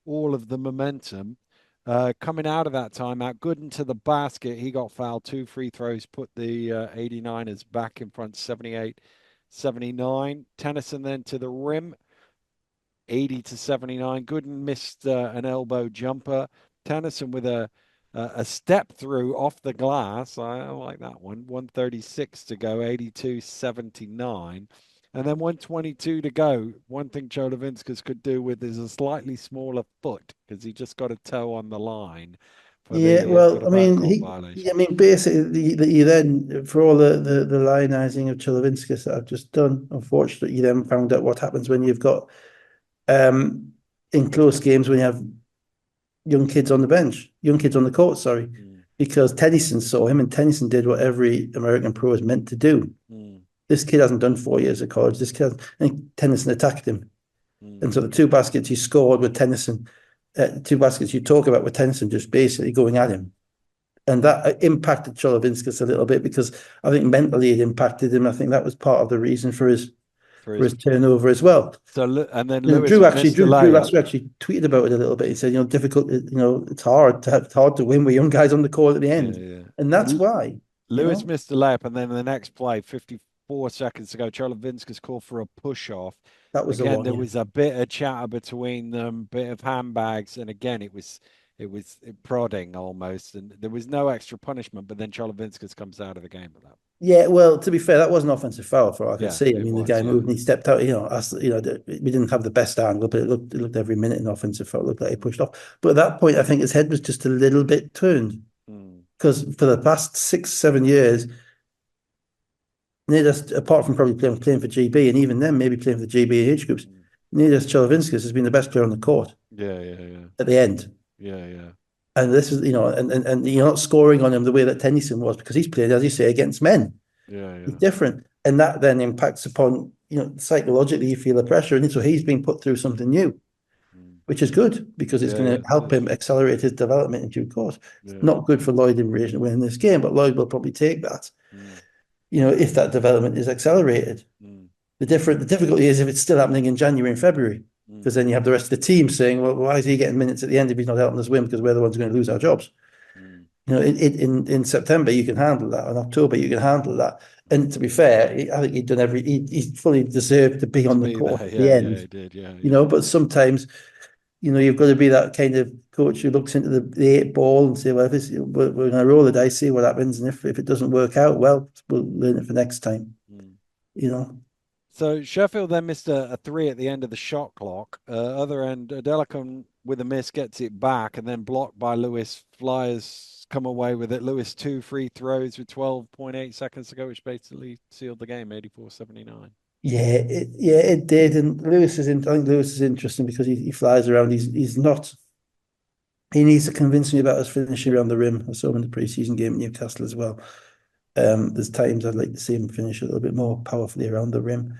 all of the momentum. Coming out of that timeout, Gooden to the basket. He got fouled. Two free throws put the 89ers back in front, 78-79. Tennyson then to the rim, 80-79. Gooden missed an elbow jumper. Tennyson with a step through off the glass. I like that one. 136 to go, 82-79. And then 122 to go. One thing Cholovinskas could do with is a slightly smaller foot because he just got a toe on the line for Yeah, the well, I mean, backcourt violation. basically, you then, for all the lionizing of Cholovinskis that I've just done, unfortunately, you then found out what happens when you've got um in close games when you have young kids on the court, sorry, Mm, because Tennyson saw him and Tennyson did what every American pro is meant to do. mm, This kid hasn't done 4 years of college. And Tennyson attacked him. And mm. so the two baskets he scored with Tennyson, two baskets you talk about with Tennyson just basically going at him. And that impacted Cholovinskas a little bit because I think mentally it impacted him. I think that was part of the reason for his For for his his turnover as well. and then You know, Lewis missed the Drew layup. last week actually tweeted about it a little bit. He said, difficult, it's hard to win with young guys on the court at the Yeah, end. yeah. And that's why, you Lewis know. missed the layup, and then the next play, 54 seconds to go, Cholovinskas called for a push off. That was the Again, one, there yeah. was a bit of chatter between them, bit of handbags, and again, it was prodding almost, and there was no extra punishment. But then Cholovinskas comes out of the game with that. Yeah, well, to be fair, that was an offensive foul for all I could Yeah, see. I it mean, the was. guy Yeah. moved and he stepped out. We didn't have the best angle, but it looked every minute an offensive foul. It looked like he pushed off. But at that point, I think his head was just a little bit turned Mm, because for the past 6, 7 years, near just apart from probably playing for GB, and even then maybe playing for the GB age groups, mm. near just Cholovinskas has been the best player on the court Yeah, yeah, yeah, at the end. yeah, yeah. And this is, and you're not scoring on him the way that Tennyson was because he's played, as you say, against men. Yeah, He's yeah. different. And that then impacts upon, psychologically you feel the pressure. And so he's been put through something new, Mm. which is good because it's Yeah, going yeah, to it help is. him accelerate his development in due course. It's Yeah. not good for Lloyd in relation to winning this game, but Lloyd will probably take that, Mm. if that development is accelerated. Mm. The difficulty is if it's still happening in January and February, because Mm. then you have the rest of the team saying, well, why is he getting minutes at the end if he's not helping us win because we're the ones going to lose our jobs? Mm. In September you can handle that. In October you can handle that. And to be fair, I think he's fully deserved to be To on the be court there, at the yeah, yeah, end. it did, yeah, yeah. But sometimes, you've got to be that kind of coach who looks into the eight ball and say, well, we're going to roll the dice, see what happens, and if it doesn't work out, well, we'll learn it for next time. Mm. You know. So Sheffield then missed a three at the end of the shot clock. Other end, Adelicon with a miss gets it back and then blocked by Lewis. Flyers come away with it. Lewis two free throws with 12.8 seconds to go, which basically sealed the game, 84-79. It did. And I think Lewis is interesting because he flies around. He's not. He needs to convince me about his finishing around the rim. I saw him in the preseason game at Newcastle as well. There's times I'd like to see him finish a little bit more powerfully around the rim.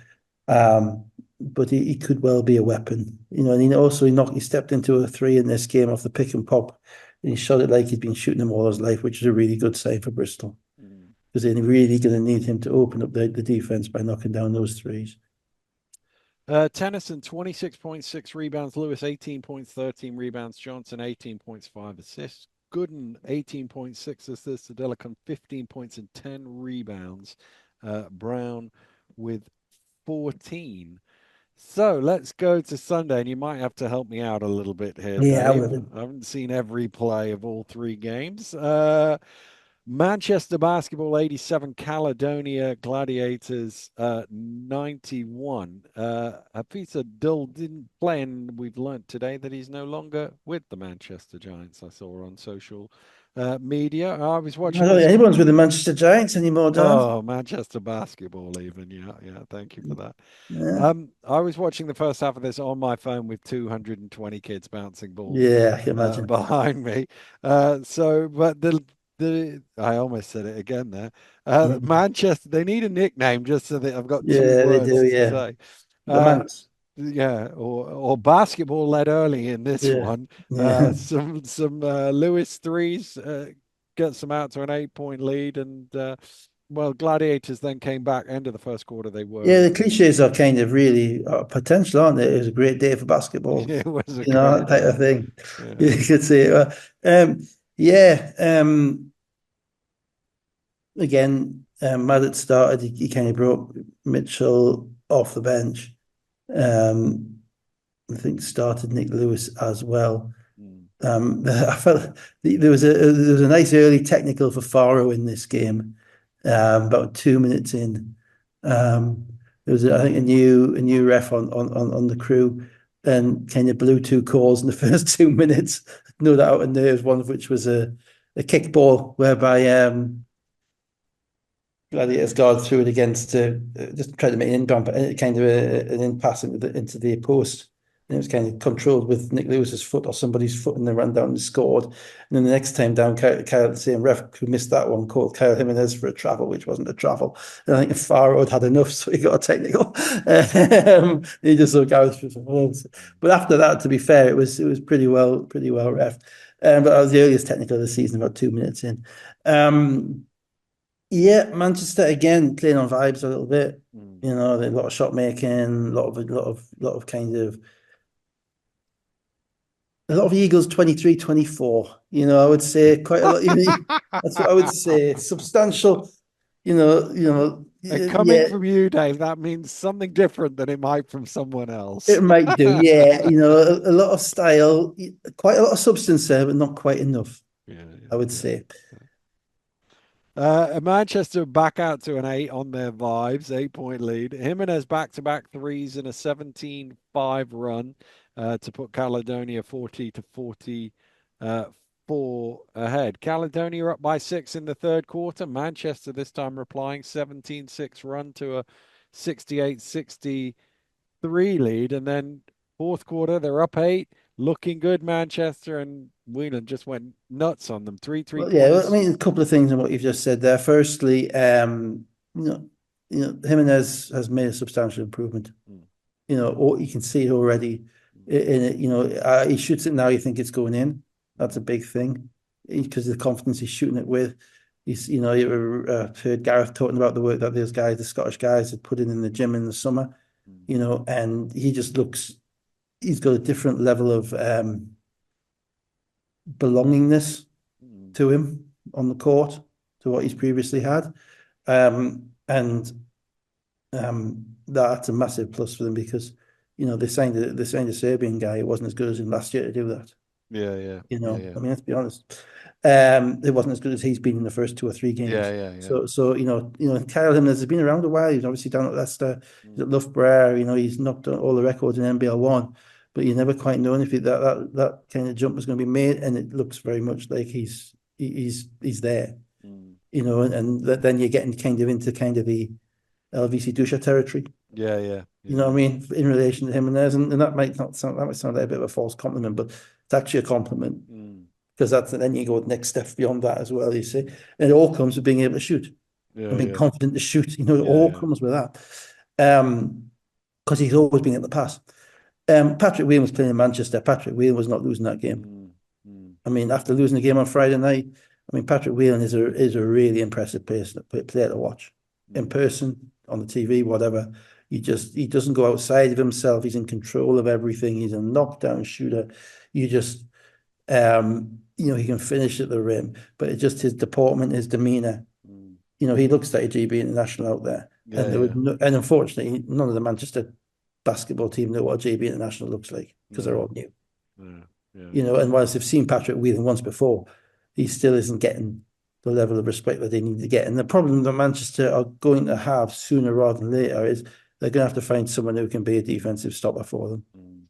Um, but he could well be a weapon, and he stepped into a three in this game off the pick and pop, and he shot it like he'd been shooting them all his life, which is a really good sign for Bristol Mm. because they're really going to need him to open up the defense by knocking down those threes. Tennyson, 26.6 rebounds. Lewis, 18 points, 13 rebounds. Johnson, 18 points, 5 assists. Gooden, 18.6 assists. Adelicon, 15 points and 10 rebounds. Brown with 14. So let's go to Sunday, and you might have to help me out a little bit here, Yeah, I Dave. would. I haven't seen every play of all three games. Manchester basketball 87, Caledonia Gladiators 91. Peter Dull didn't play, and we've learnt today that he's no longer with the Manchester Giants. I saw on social media. I was I watching don't this. think anyone's with the Manchester Giants anymore, Dan. Oh, Manchester basketball, even. Yeah, yeah. Thank you for that. Yeah, I was watching the first half of this on my phone with 220 kids bouncing balls yeah, I can imagine. behind me. But the I almost said it again there. Yeah, Manchester, they need a nickname just so that I've got two yeah, they do. words to Yeah, say. the Uh, Manx. yeah, or basketball led early in this Yeah, one. yeah. Some Lewis threes gets them out to an 8 point lead, and well, Gladiators then came back. End of the first quarter, they were Yeah, the in it. cliches are kind of really potential, aren't they? It was a great day for basketball, It was a that great type of day. thing. Yeah. You could say, yeah. Again, as it started, he kind of brought Mitchell off the bench. Um, I think started Nick Lewis as well. Mm. I felt there was a nice early technical for Faro in this game, about 2 minutes in. There was, I think, a new ref on the crew, and kind of blew two calls in the first 2 minutes. No doubt, and there was one of which was a kickball whereby Gladiators guard threw it against just tried to make an inbound, but kind of an in pass into the post. And it was kind of controlled with Nick Lewis's foot or somebody's foot, and then ran down and scored. And then the next time down, Kyle, the same ref who missed that one, called Kyle Jimenez for a travel, which wasn't a travel. And I think Faro had enough, so he got a technical. He just looked out for someone else. But after that, to be fair, it was pretty well ref. But that was the earliest technical of the season, about 2 minutes in. Yeah, Manchester again playing on vibes a little bit. Mm. A lot of shot making, a lot of kind of a lot of Eagles 23, 24. I would say quite a lot. That's what I would say. Substantial, And coming yeah, from you, Dave, that means something different than it might from someone it else. might do. Yeah, a lot of style, quite a lot of substance there, but not quite enough, Yeah, I would yeah, say. yeah. Manchester back out to an 8 on their vibes, 8 point lead. Jimenez back to back threes in a 17-5 run to put Caledonia 40-44 ahead. Caledonia up by 6 in the third quarter. Manchester this time replying 17-6 run to a 68-63 lead. And then fourth quarter, they're up 8. looking good, Manchester, and Whelan just went nuts on them. 3 Well, yeah, well, I points. mean, a couple of things in what you've just said there. Firstly, you know, Jimenez has made a substantial improvement. Mm, Or you can see it already mm, in it. He shoots it now, you think it's going in. That's a big thing because of the confidence he's shooting it with. I've heard Gareth talking about the work that those guys, the Scottish guys, had put in the gym in the summer. mm, And he just looks. He's got a different level of belongingness mm, to him on the court to what he's previously had. And that's a massive plus for them because they signed a Serbian guy who wasn't as good as him last year to do that. yeah, yeah, yeah, yeah, I mean, let's be honest. It wasn't as good as he's been in the first 2 or 3 yeah, games. yeah, yeah. So Kyle Jimenez has been around a while. He's obviously down at Leicester. He's Mm, at Loughborough. He's knocked all the records in NBL one, but you never quite know if that kind of jump was going to be made, and it looks very much like he's there. mm. Then you're getting kind of into kind of the LVC Dusha territory. Yeah, yeah, You yeah. know what I mean? In relation to him and that might sound like a bit of a false compliment, but it's actually a compliment Mm, because then you go the next step beyond that as well, you see. And it all comes with being able to shoot and yeah, being yeah, confident to shoot. It yeah, all yeah. comes with that. Because he's always been at the pass. Patrick Whelan was playing in Manchester. Patrick Whelan was not losing that game. Mm, mm, I mean, after losing the game on Friday night, I mean, Patrick Whelan is a really impressive player to watch in mm, person, on the TV, whatever. He doesn't go outside of himself. He's in control of everything. He's a knockdown shooter. You just he can finish at the rim, but it's just his deportment, his demeanor. mm. He looks like a GB international out there, Yeah, yeah. and unfortunately, none of the Manchester basketball team know what a JB international looks like because they're No, all new. no, yeah. And whilst they've seen Patrick Whelan once before, he still isn't getting the level of respect that they need to get. And the problem that Manchester are going to have sooner rather than later is they're going to have to find someone who can be a defensive stopper for them. Mm,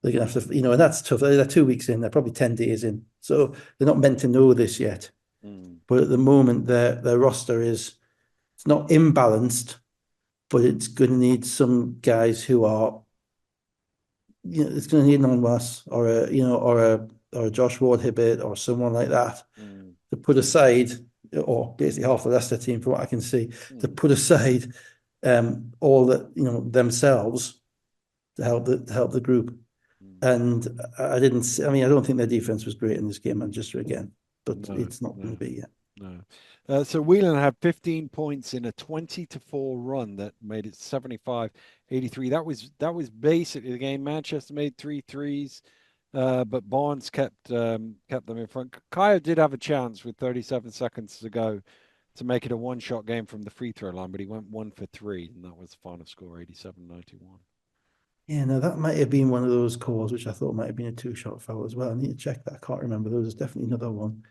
They're going to have to, and that's tough. They're 2 weeks in, they're probably 10 days in. So they're not meant to know this yet. mm, But at the moment, their roster it's not imbalanced, but it's going to need some guys who are, it's going to need an Onwas or a Josh Ward Hibbert or someone like that mm, to put aside, or basically half the Leicester team, from what I can see, to mm, put aside all that themselves to help the group. mm. And I didn't see, I mean, I don't think their defense was great in this game, Manchester again, but No, it's not going to no. be yet. No. So Whelan had 15 points in a 20-4 run that made it 75-83. That was basically the game. Manchester made three threes, but Barnes kept them in front. Kaya did have a chance with 37 seconds to go to make it a one-shot game from the free throw line, but he went 1 for 3, and that was the final score, 87-91. Yeah, no, that might have been one of those calls, which I thought might have been a two-shot foul as well. I need to check that. I can't remember. There was definitely another one.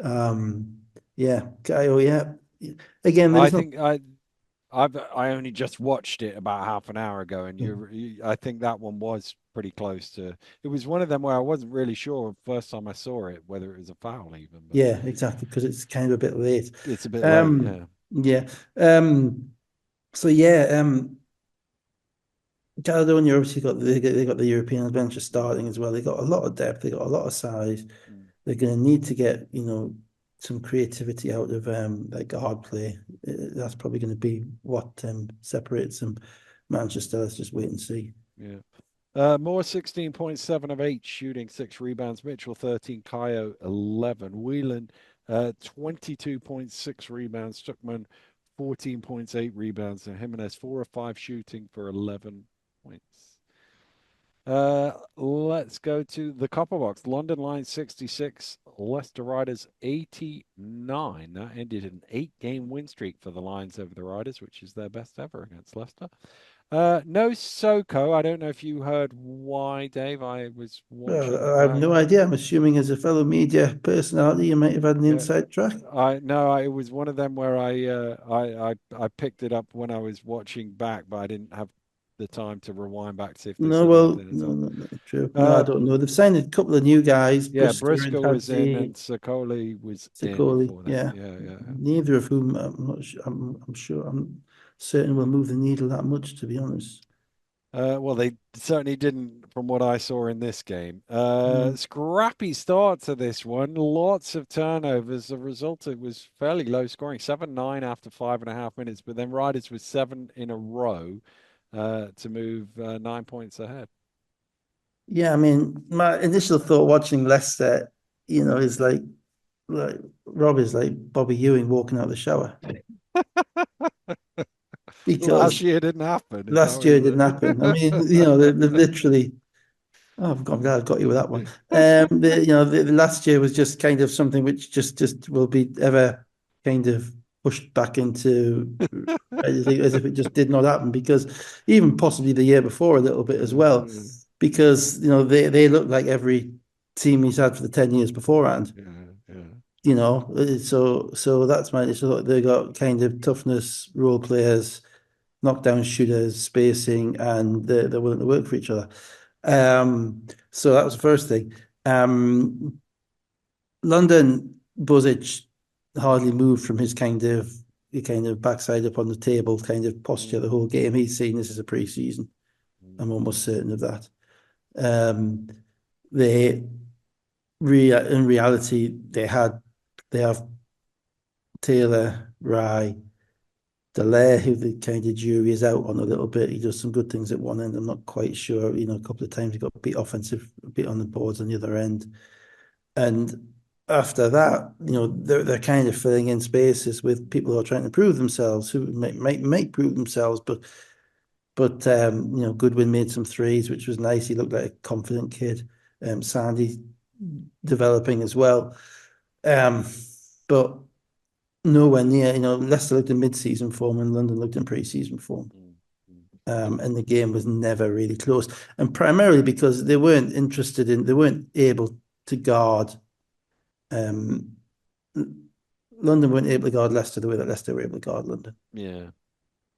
Um, yeah, Kyle, yeah. Again, I there's not, think I only just watched it about half an hour ago, and I think that one was pretty close to. It was one of them where I wasn't really sure first time I saw it whether it was a foul even, but yeah, exactly, because it's kind of a bit late. it's a bit late. Um, Yeah. yeah. So yeah, Caledonia obviously they got the European adventure starting as well. They got a lot of depth. They got a lot of size. Mm, They're going to need to get some creativity out of their guard play. That's probably going to be what separates them. Manchester. Let's just wait and see. yeah. Moore 16.7 of 8 shooting, 6 rebounds. Mitchell 13, Kayo 11. Whelan 22.6 rebounds. Stuckman 14.8 rebounds. And Jimenez 4 of 5 shooting for 11 points. Let's go to the copper box. London Lions 66, Leicester Riders 89. That ended an 8-game win streak for the Lions over the Riders, which is their best ever against Leicester. No Soko. I don't know if you heard why, Dave. I was watching in the I have no background. idea. I'm assuming as a fellow media personality, you might have had an Yeah, inside track. I no, it was one of them where I picked it up when I was watching back, but I didn't have the time to rewind back to see if they No, said well, anything at no, all. no, no, true. No, I Uh, don't know. They've signed a couple of new guys, yeah, Brisker and Briscoe was in and Hadzi, Sokoli was in Sikoli. before that. Yeah, Yeah, yeah, yeah. neither of whom I'm not sure. I'm sure I'm certain will move the needle that much, to be honest. Well, they certainly didn't from what I saw in this game. Mm. Scrappy start to this one. Lots of turnovers. The result, it was fairly low scoring, 7-9 after 5.5 minutes, but then Riders with seven in a row to move 9 points ahead. Yeah, I mean, my initial thought watching Leicester, is like Rob is like Bobby Ewing walking out of the shower Last because year didn't happen. Is that last what you're year it didn't happen. I mean, they literally. Oh, I'm glad I got you with that one. saying? The last year was just kind of something which just will be ever kind of pushed back into as if it just did not happen because even possibly the year before a little bit as well because they look like every team he's had for the 10 years beforehand. Yeah, yeah. So that's my initial thought. They got kind of toughness, role players, knockdown shooters, spacing, and they're willing to work for each other. So that was the first thing. London Buzic hardly moved from his kind of backside up on the table kind of posture the whole game. He's seen this as a pre-season. I'm almost certain of that. Um, they in reality they have Taylor, Rye, Delaire, who the kind of jury is out on a little bit. He does some good things at one end. I'm not quite sure. A couple of times he got beat offensive, a bit on the boards on the other end. And after that, they're kind of filling in spaces with people who are trying to prove themselves, who might prove themselves, but Goodwin made some threes, which was nice. He looked like a confident kid. Sandy developing as well. Um, but nowhere near, Leicester looked in mid-season form and London looked in pre-season form. And the game was never really close. And primarily because they weren't able to guard um, London weren't able to guard Leicester the way that Leicester were able to guard London. Yeah.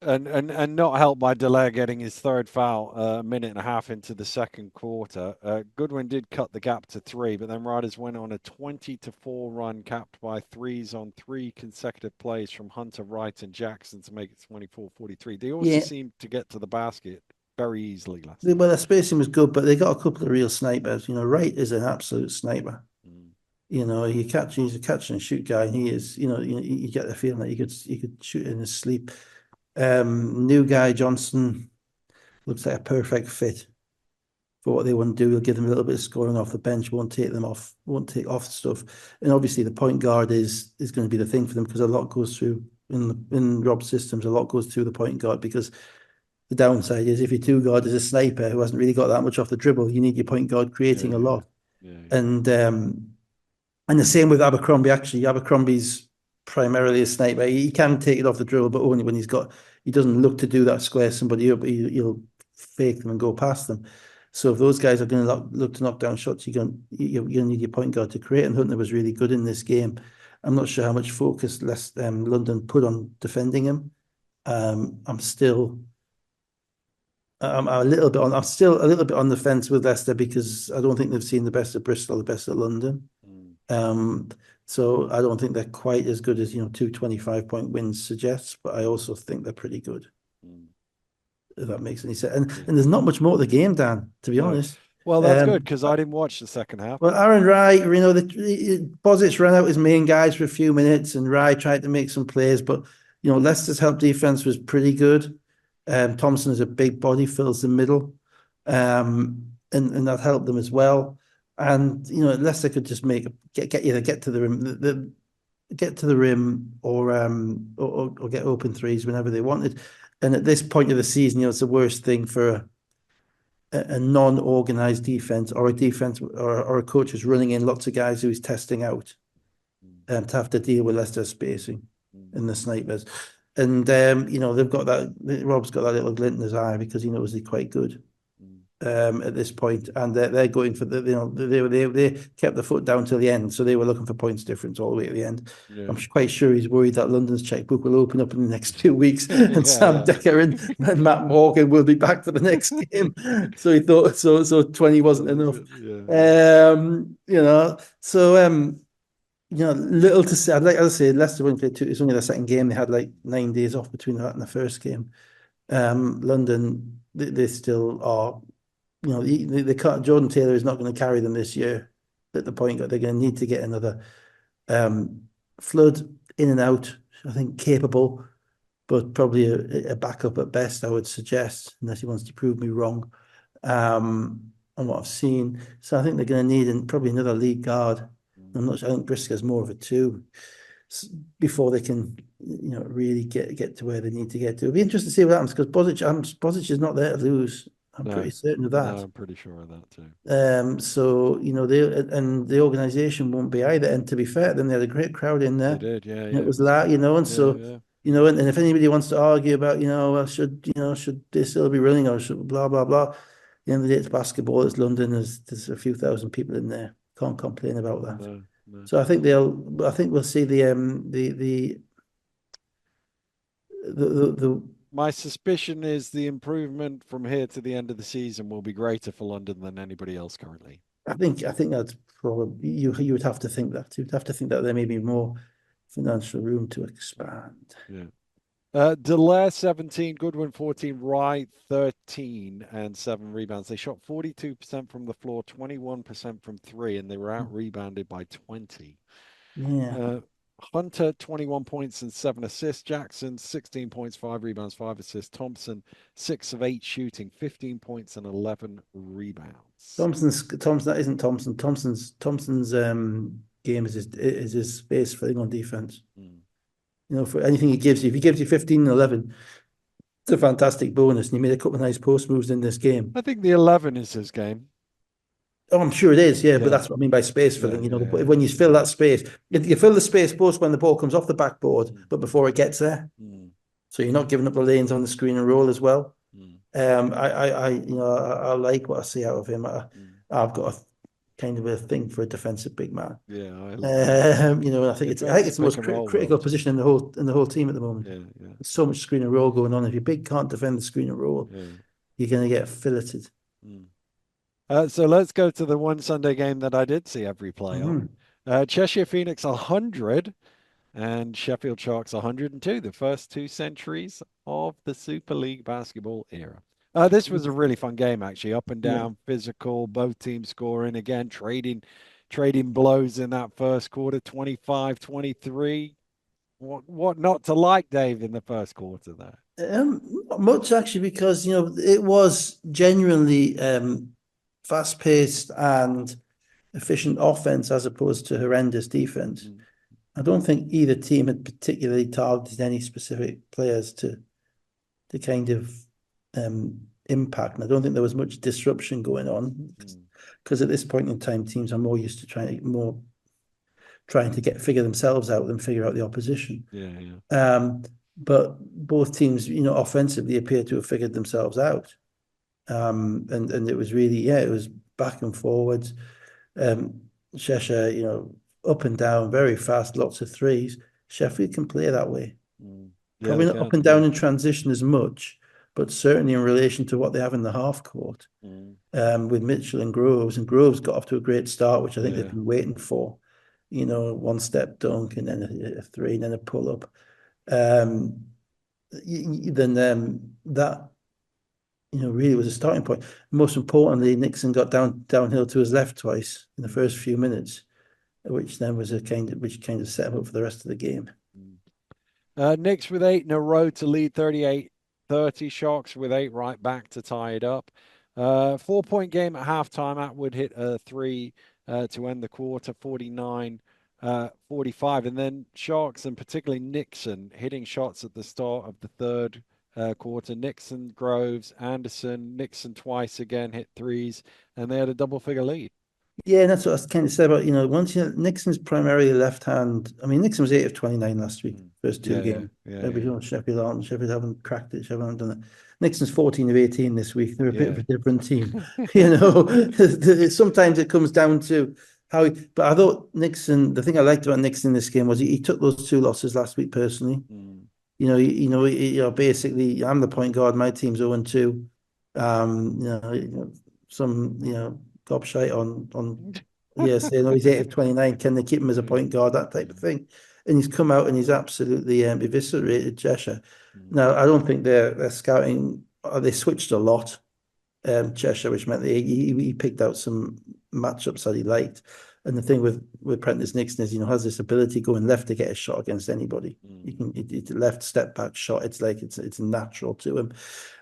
And not helped by Delaire getting his third foul a minute and a half into the second quarter. Goodwin did cut the gap to three, but then Riders went on a 20-4 run, capped by threes on three consecutive plays from Hunter, Wright, and Jackson to make it 24-43. They also Yeah, seemed to get to the basket very easily, Leicester. well, their spacing was good, but they got a couple of real snipers. Wright is an absolute sniper. Mm, He's a catch and shoot guy, and he is. You get the feeling that he could shoot in his sleep. New guy Johnson looks like a perfect fit for what they want to do. He'll give them a little bit of scoring off the bench, won't take off stuff. And obviously the point guard is going to be the thing for them because a lot goes through in Rob's systems, a lot goes through the point guard because the downside is if your two guard is a sniper who hasn't really got that much off the dribble, you need your point guard creating a yeah, lot. yeah, yeah. And the same with Abercrombie. Actually, Abercrombie's primarily a sniper. He can take it off the dribble, but only when he doesn't look to do that square somebody up. He'll fake them and go past them. So if those guys are going to look to knock down shots, you're going to need your point guard to create. And Hunter was really good in this game. I'm not sure how much focus London put on defending him. I'm still. I'm still a little bit on the fence with Leicester because I don't think they've seen the best of Bristol, the best of London. Mm, Um, so I don't think they're quite as good as, two 25-point wins suggests, but I also think they're pretty good, mm, if that makes any sense. And yeah. and there's not much more to the game, Dan, to be No. honest. Well, that's good Um, because I didn't watch the second half. well, Aaron Rye, Bozich ran out his main guys for a few minutes, and Rye tried to make some plays, but Leicester's help defense was pretty good. Thompson is a big body, fills the middle, and that helped them as well. And Leicester could just get to the rim, get to the rim, or get open threes whenever they wanted. And at this point of the season, it's the worst thing for a non-organized defense or a defense or a coach who's running in lots of guys who he's testing out Mm, to have to deal with Leicester spacing mm, and the snipers. And they've got that. Rob's got that little glint in his eye because he knows he's quite good mm. at this point, and they're going for they kept the foot down till the end, so they were looking for points difference all the way at the end. I'm Yeah. quite sure he's worried that London's checkbook will open up in the next 2 weeks, and Yeah, Sam yeah. Decker and Matt Morgan will be back for the next game. So he thought so 20 wasn't enough. Yeah, yeah. Little to say. I'd like, as I say, Leicester wouldn't play two. It's only their second game. They had like 9 days off between that and the first game. London, they still are, they can't, Jordan Taylor is not going to carry them this year at the point that they're going to need to get another um, Flood in and out, I think capable, but probably a backup at best, I would suggest, unless he wants to prove me wrong on what I've seen. So I think they're going to need probably another lead guard. I'm not sure. I think Briscoe's more of a two before they can, really get to where they need to get to. It'll be interesting to see what happens because Bozic is not there to lose. I'm pretty No, certain of no, that. I'm pretty sure of that too. So the organization won't be either. And to be fair, then they had a great crowd in They there. did, yeah, And it yeah, it was was, that, and yeah, so yeah, and if anybody wants to argue about, well, should they still be running or should blah blah blah. At the end of the day, it's basketball. It's London. There's a few thousand people in there. Can't complain about that. no, no. So I think we'll see the My suspicion is the improvement from here to the end of the season will be greater for London than anybody else currently. I think that's probably you would have to think that. You'd have to think that there may be more financial room to expand. Yeah. Delaire 17, Goodwin 14, Wright 13 and 7 rebounds. They shot 42% from the floor, 21% from three, and they were out rebounded by 20. Yeah. Uh, Hunter 21 points and 7 assists. Jackson 16 points, 5 rebounds, 5 assists. Thompson 6 of 8 shooting, 15 points and 11 rebounds. Thompson, that isn't Thompson. Thompson's game is his space filling on defense. Mm. For anything he gives you, if he gives you 15 and 11, it's a fantastic bonus. And he made a couple of nice post moves in this game. I think the 11 is his game. Oh, I'm sure it is, yeah, but Yeah, that's what I mean by space yeah, filling. yeah, yeah. When you fill that space, you fill the space both when the ball comes off the backboard, Mm. but before it gets there. Mm. So you're not giving up the lanes on the screen and roll as well. Mm. I like what I see out of him. Mm. I've got a kind of a thing for a defensive big man. Yeah, I think it's defensive the pick most and roll critical world. position in the whole team at the moment. Yeah, yeah, There's so much screen and roll going on. If your big can't defend the screen and roll, yeah. you're going to get filleted. Mm. So let's go to the one Sunday game that I did see every play of. Mhm. Cheshire Phoenix 100 and Sheffield Sharks 102, the first 2 centuries of the Super League basketball era. This was a really fun game, actually. Up and Yeah. down, physical, both teams scoring again, trading blows in that first quarter, 25-23. What not to like, Dave, in the first quarter there? Not much actually, because it was genuinely fast paced and efficient offense as opposed to horrendous defense. Mm, I don't think either team had particularly targeted any specific players to kind of impact. And I don't think there was much disruption going on mm. because at this point in time, teams are more used to trying to figure themselves out than figure out the opposition. Yeah, yeah. But both teams, offensively appear to have figured themselves out. And it was really, yeah, it was back and forwards. Cheshire, up and down, very fast, lots of threes. Sheffield can play that way. Mm. Yeah, Probably they not up can. and Yeah. down in transition as much, but certainly in relation to what they have in the half court Mm. with Mitchell and Groves. And Groves got off to a great start, which I think they've Yeah. been waiting for. One step dunk and then a three and then a pull up. Then that really was a starting point. Most importantly, Nixon got downhill to his left twice in the first few minutes, which then was which kind of set him up for the rest of the game. Knicks with 8 in a row to lead 38-30. Sharks with 8 right back to tie it up. 4-point game at halftime. Atwood hit a three to end the quarter, 49-45. And then Sharks and particularly Nixon hitting shots at the start of the third quarter. Nixon, Groves, Anderson, Nixon twice again hit threes, and they had a double figure lead. Yeah, and that's what I was kind of said about, once Nixon's primarily left hand. I mean, Nixon was 8 of 29 last week, first two Yeah, yeah, games. yeah, Maybe yeah. Sheffield aren't. Sheffield haven't cracked it. Sheffield haven't done it. Nixon's 14 of 18 this week. They're a bit of Yeah. a different team. Sometimes it comes down to but I thought the thing I liked about Nixon in this game was he took those 2 losses last week personally. Mm. Basically, I'm the point guard. My team's 0-2. Some gobshite on yeah, saying he's 8 of 29. Can they keep him as a point guard? That type of thing. and he's come out and he's absolutely eviscerated Cheshire. mm, Now, I don't think they're scouting. They switched a lot, Cheshire, which meant that he picked out some matchups that he liked. And the thing with Prentice Nixon is, has this ability going left to get a shot against anybody. You mm, can left step back shot. It's like it's natural to him.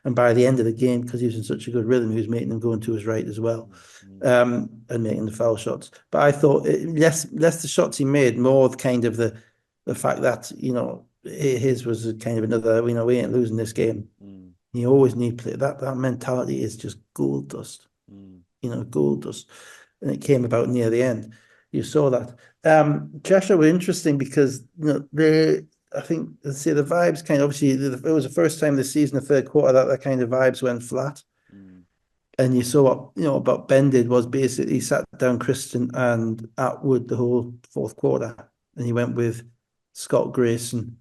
And by the end of the game, because he was in such a good rhythm, he was making them going to his right as well, mm, mm, and making the foul shots. But I thought less the shots he made, more kind of the fact that his was kind of another. We ain't losing this game. mm, You always need play. That mentality is just gold dust. mm, Gold dust. And it came about near the end. You saw that. Cheshire were interesting because I think let's say the vibes kind of obviously it was the first time this season, the third quarter, that kind of vibes went flat. mm, And you saw what Ben did was basically he sat down Christian and Atwood the whole fourth quarter, and he went with Scott Grayson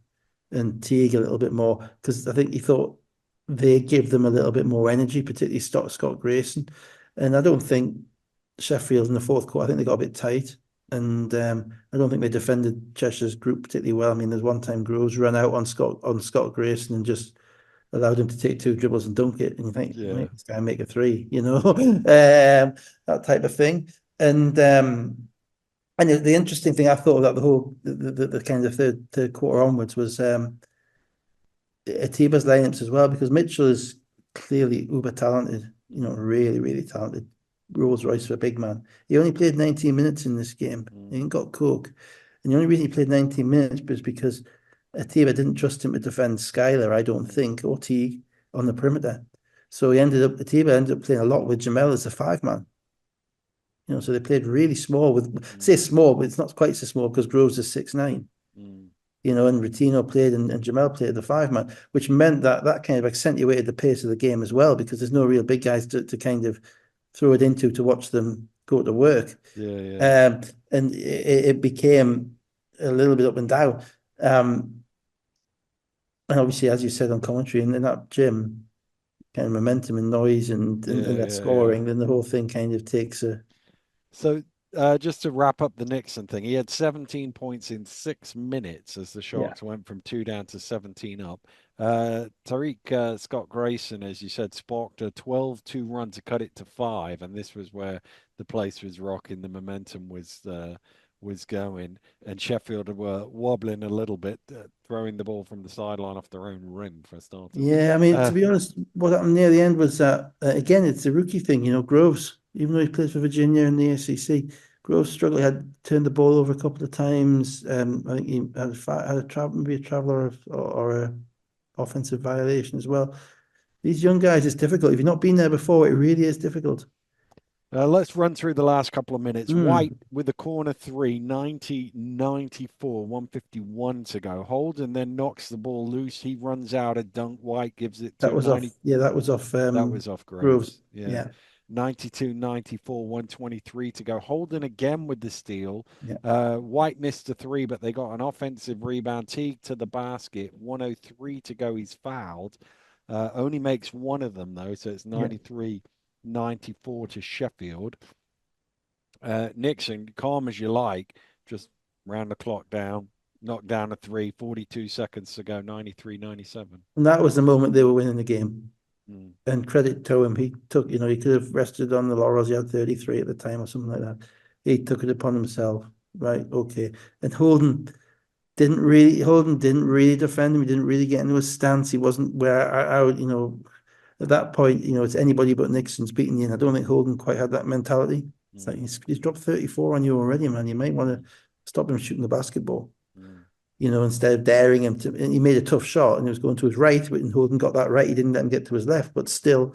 and Teague a little bit more because I think he thought they give them a little bit more energy, particularly Scott Grayson. And I don't think Sheffield in the fourth quarter, I think they got a bit tight. And I don't think they defended Cheshire's group particularly well. I mean, there's one time Groves ran out on Scott Grayson and just allowed him to take two dribbles and dunk it. And you think, yeah. make this guy make a three, that type of thing. And the interesting thing I thought about the whole the kind of third quarter onwards was Atiba's lineups as well, because Mitchell is clearly uber talented, Mm, really, really talented. Rolls Royce for a big man. He only played 19 minutes in this game. He mm, ain't got coke. And the only reason he played 19 minutes was because Atiba didn't trust him to defend Skylar, I don't mm, think, or Teague on the perimeter. So Atiba ended up playing a lot with Jamel as a five man. So they played really small say mm, small, but it's not quite so small because Groves is 6'9". mm, And Rotino played and Jamel played the five man, which meant that kind of accentuated the pace of the game as well, because there's no real big guys to kind of throw it into to watch them go to work. yeah, yeah. Um, and it became a little bit up and down. And obviously, as you said on commentary, in that gym, kind of momentum and noise and Yeah, that yeah, yeah. scoring, then the whole thing kind of takes a So, just to wrap up the Nixon thing, he had 17 points in 6 minutes as the yeah. Sharks went from 2 down to 17 up. Tariq Scott Grayson, as you said, sparked a 12-2 run to cut it to 5, and this was where the place was rocking. The momentum was going, and Sheffield were wobbling a little bit, throwing the ball from the sideline off their own rim for starters. Yeah, I mean, Uh, to be honest, what happened near the end was that, again, it's a rookie thing, Groves, even though he plays for Virginia in the ACC, Groves struggled, he had turned the ball over a couple of times. I think he had maybe a traveler or a offensive violation as well. These young guys, it's difficult. If you've not been there before, it really is difficult. let's run through the last couple of minutes. White Mm, with the corner three, 90-94, 151 to go. Holden then knocks the ball loose. He runs out a dunk. White gives it that to was off. 90. Yeah, that was off That was off Groves. Groves. Yeah. Yeah, 92-94, 123 to go. Holden again with the steal. yeah, White missed a three, but they got an offensive rebound. Teague to the basket. 103 to go. He's fouled. Only makes one of them, though. So it's yeah. 93-94 to Sheffield. Nixon, calm as you like, just round the clock down, knocked down a three, 42 seconds to go, 93-97. And that was the moment they were winning the game. Mm, And credit to him, he took, he could have rested on the laurels. He had 33 at the time or something like that. He took it upon himself. Right, okay. And Holden didn't really defend him. He didn't really get into his stance. He wasn't where I would, at that point, it's anybody but Nixon's beating you. And I don't think Holden quite had that mentality. It's like mm, he's dropped 34 on you already, man. You might want mm, to stop him shooting the basketball, mm, instead of daring him to. And he made a tough shot and he was going to his right, but Holden got that right. He didn't let him get to his left, but still,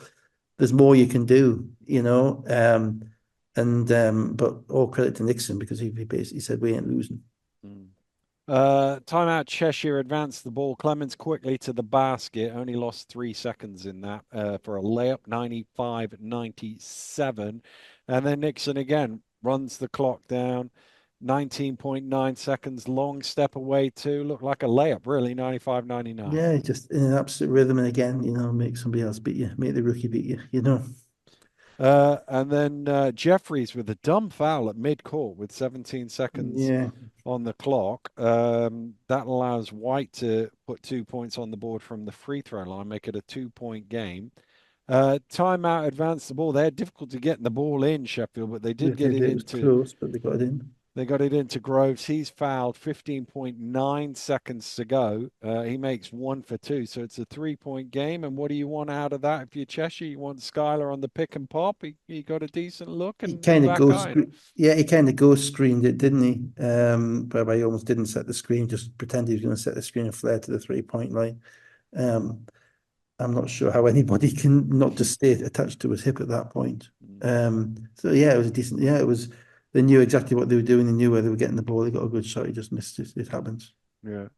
there's more you can do. But all credit to Nixon because he basically said we ain't losing. mm. Timeout. Cheshire advanced the ball. Clemens quickly to the basket. Only lost 3 seconds in that for a layup, 95-97. And then Nixon again runs the clock down. 19.9 seconds. Long step away too. Looked like a layup, really, 95-99. Yeah, just in an absolute rhythm, and again, make somebody else beat you, make the rookie beat you. And then Jeffries with a dumb foul at mid-court with 17 seconds Yeah, on the clock. That allows White to put 2 points on the board from the free throw line, make it a 2-point game. Timeout advanced the ball. They had difficulty getting the ball in, Sheffield, but they did get it it was into close, but they got it in. they got it into Groves. He's fouled 15.9 seconds to go. He makes 1 for 2. So it's a 3-point game. And what do you want out of that? If you're Cheshire, you want Skylar on the pick and pop. He got a decent look He and kind of back ghost iron. screen. Yeah, he kind of ghost screened it, didn't he? Whereby he almost didn't set the screen, just pretended he was going to set the screen and flare to the 3-point line. Um, I'm not sure how anybody can not just stay attached to his hip at that point. So yeah, it was a decent. Yeah, it was. They knew exactly what they were doing. They knew where they were getting the ball. They got a good shot. He just missed it. It happens. Yeah.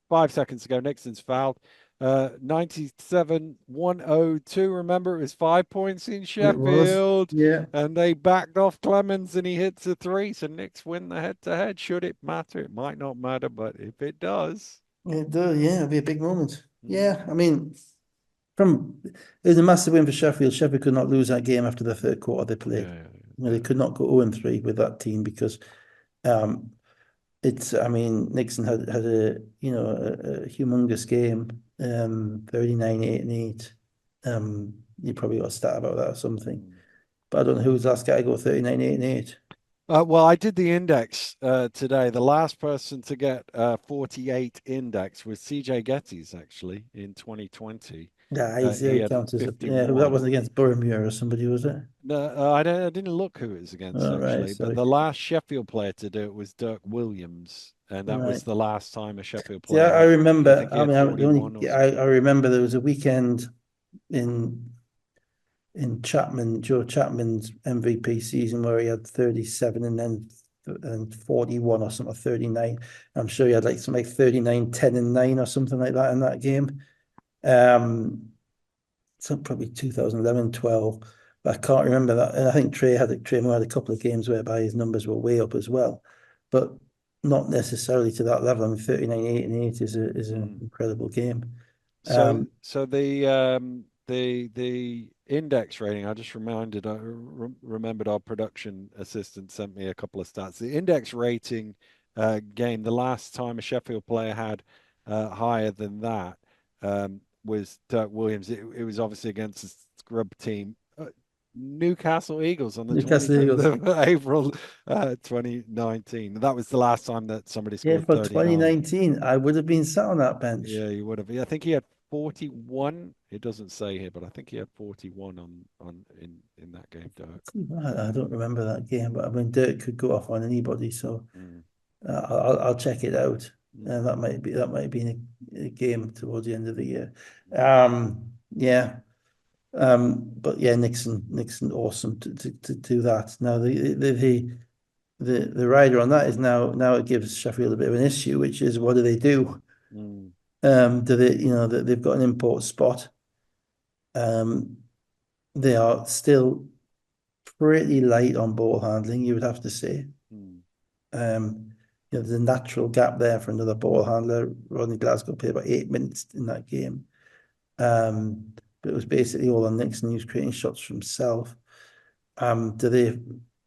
5 seconds ago, Nixon's fouled. 97-102. Remember, it was 5 points in It was. Sheffield, Yeah. and they backed off Clemens, and he hits a three. So Knicks win the head-to-head. Should it matter? It might not matter, but if it does, It does. Yeah, it'll be a big moment. mm, Yeah, I mean, it was a massive win for Sheffield. Sheffield could not lose that game after the third quarter they played. yeah, They yeah. could not go 0-3 with that team because um, I mean, Nixon had a humongous game, 39, 8 and 8. You probably got a stat about that or something. Mm. But I don't know who's the last guy to go 39, 8 and 8. Well, I did the index today. The last person to get 48 index was CJ Getty's actually in 2020. Yeah, He he had counts as yeah, that 51. wasn't against Boroughmuir or somebody, was it? No, I didn't look who it was against All right, actually, but sorry. the last Sheffield player to do it was Dirk Williams, and that was Right. the last time a Sheffield See, player I had. I remember. think he I had mean, $41 or I something. remember there was a weekend in Chapman, Joe Chapman's MVP season where he had 37 and then 41 or something, 39. I'm sure he had like something like 39, 10 and 9 or something like that in that game. Um, so probably 2011, 12. But I can't remember that. And I think Trey Moore had a couple of games whereby his numbers were way up as well, but not necessarily to that level. I mean, 39, 8 and 8 is an Mm. incredible game. So the index rating. I just remembered our production assistant sent me a couple of stats. The index rating game. The last time a Sheffield player had higher than that was Dirk Williams. It was obviously against the scrub team. Newcastle Eagles on the Newcastle 25th Eagles. of April 2019. That was the last time that somebody Yeah, scored for 39. 2019, I would have been sat on that bench. Yeah, he would have. I think he had 41. It doesn't say here, but I think he had 41 on in that game, Dirk. I don't remember that game, but I mean, Dirk could go off on anybody, so Mm, I'll check it out. mm, That might be a game towards the end of the year. mm, Yeah. But yeah, Nixon, awesome to do that. Now the rider on that is now it gives Sheffield a bit of an issue, which is what do they do? mm, Do they they've got an import spot. Um, they are still pretty light on ball handling, you would have to say. mm, There's a natural gap there for another ball handler. Rodney Glasgow played about 8 minutes in that game. But it was basically all on Nixon. He was creating shots for himself. Do they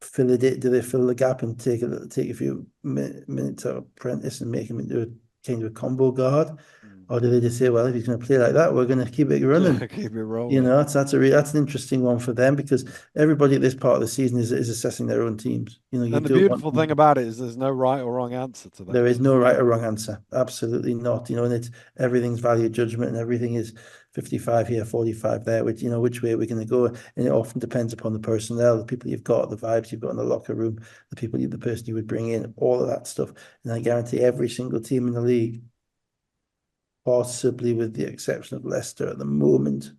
fill it? Do they fill the gap and take a few minutes out of Prentice and make him into a kind of a combo guard, mm. or do they just say, well, if he's going to play like that, we're going to keep it running? Keep it rolling. That's an interesting one for them because everybody at this part of the season is assessing their own teams. You And the don't want beautiful thing about it is there's no right or wrong answer to that. there is no right or wrong answer. Absolutely not. And it's everything's value judgment and everything is 55 here, 45 there, which way are we going to go? And it often depends upon the personnel, the people you've got, the vibes you've got in the locker room, the person you would bring in, all of that stuff. And I guarantee every single team in the league, possibly with the exception of Leicester at the moment,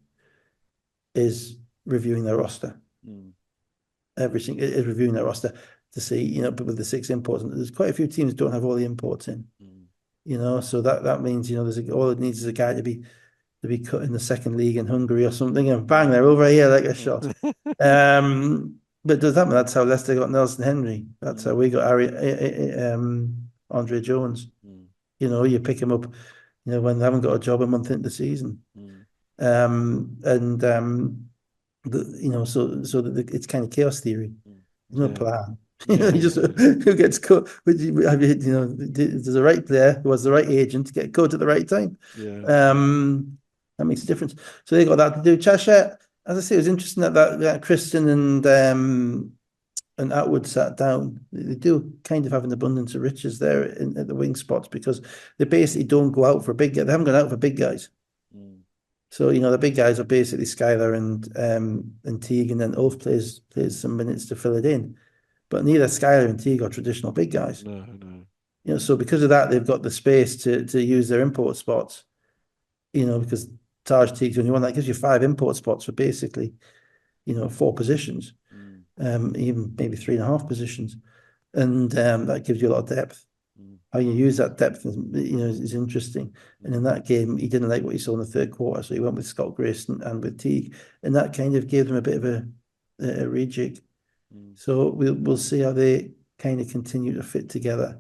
is reviewing their roster. Mm, Everything is reviewing their roster to see, but with the 6 imports, and there's quite a few teams that don't have all the imports in. mm. So that means all it needs is a guy to be cut in the second league in Hungary or something, and bang, they're over here like a shot. But does that mean that's how Leicester got Nelson Henry? That's how Mm, we got Andre Jones. mm, You pick him up, when they haven't got a job a month into the season. mm, And so that it's kind of chaos theory. Mm. There's no Yeah. plan. Yeah, You just yeah, who gets caught. There's the right player who has the right agent to get caught at the right time. yeah. That makes a difference. So they got that to do. Cheshire, as I say, it was interesting that Kristen and Atwood sat down. They do kind of have an abundance of riches there at the wing spots because they basically don't go out for big guys. They haven't gone out for big guys. Mm. So, the big guys are basically Skylar and Teague, and then Ulf plays some minutes to fill it in. But neither Skylar and Teague are traditional big guys. No, no. So because of that, they've got the space to use their import spots, because Taj Teague's the only one that gives you five import spots for basically, four positions, Mm. even maybe three and a half positions. And that gives you a lot of depth. Mm. How you use that depth is interesting. And in Mm. that game, he didn't like what he saw in the third quarter, so he went with Scott Grayson and with Teague, and that kind of gave them a bit of a rejig. Mm. So we'll see how they kind of continue to fit together.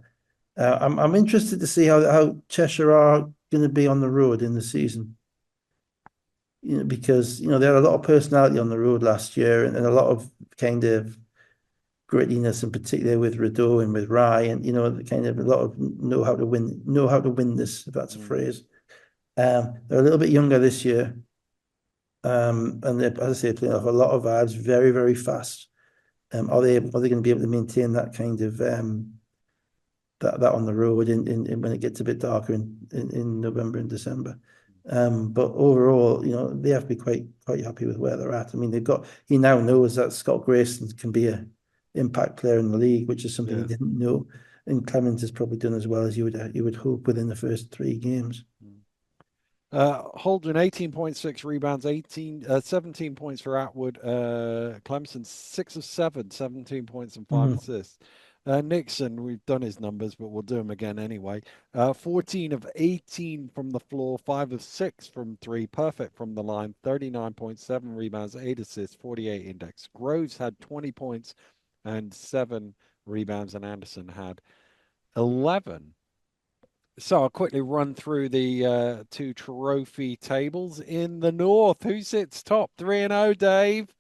I'm interested to see how Cheshire are going to be on the road in the season. Because they had a lot of personality on the road last year, and a lot of kind of grittiness, in particular with Rideau and with Rye, and the kind of a lot of know how to win this, if that's a Mm. phrase. They're a little bit younger this year, and they're, as I say, playing off a lot of vibes, very very fast. Are they going to be able to maintain that kind of that on the road in when it gets a bit darker in November and December? But overall, they have to be quite happy with where they're at. I mean, he now knows that Scott Grayson can be a impact player in the league, which is something he Yeah. didn't know. And Clemens has probably done as well as you would hope within the first three games. Mm. Holdren, 18.6 rebounds, 17 points for Atwood. Clemson, 6 of 7, 17 points and 5 Mhm. assists. Nixon, we've done his numbers, but we'll do them again anyway. 14 of 18 from the floor, 5 of 6 from three, perfect from the line, 39.7 rebounds, 8 assists, 48 index. Groves had 20 points and 7 rebounds, and Anderson had 11. So I'll quickly run through the two trophy tables in the north. Who sits top 3-0, Dave?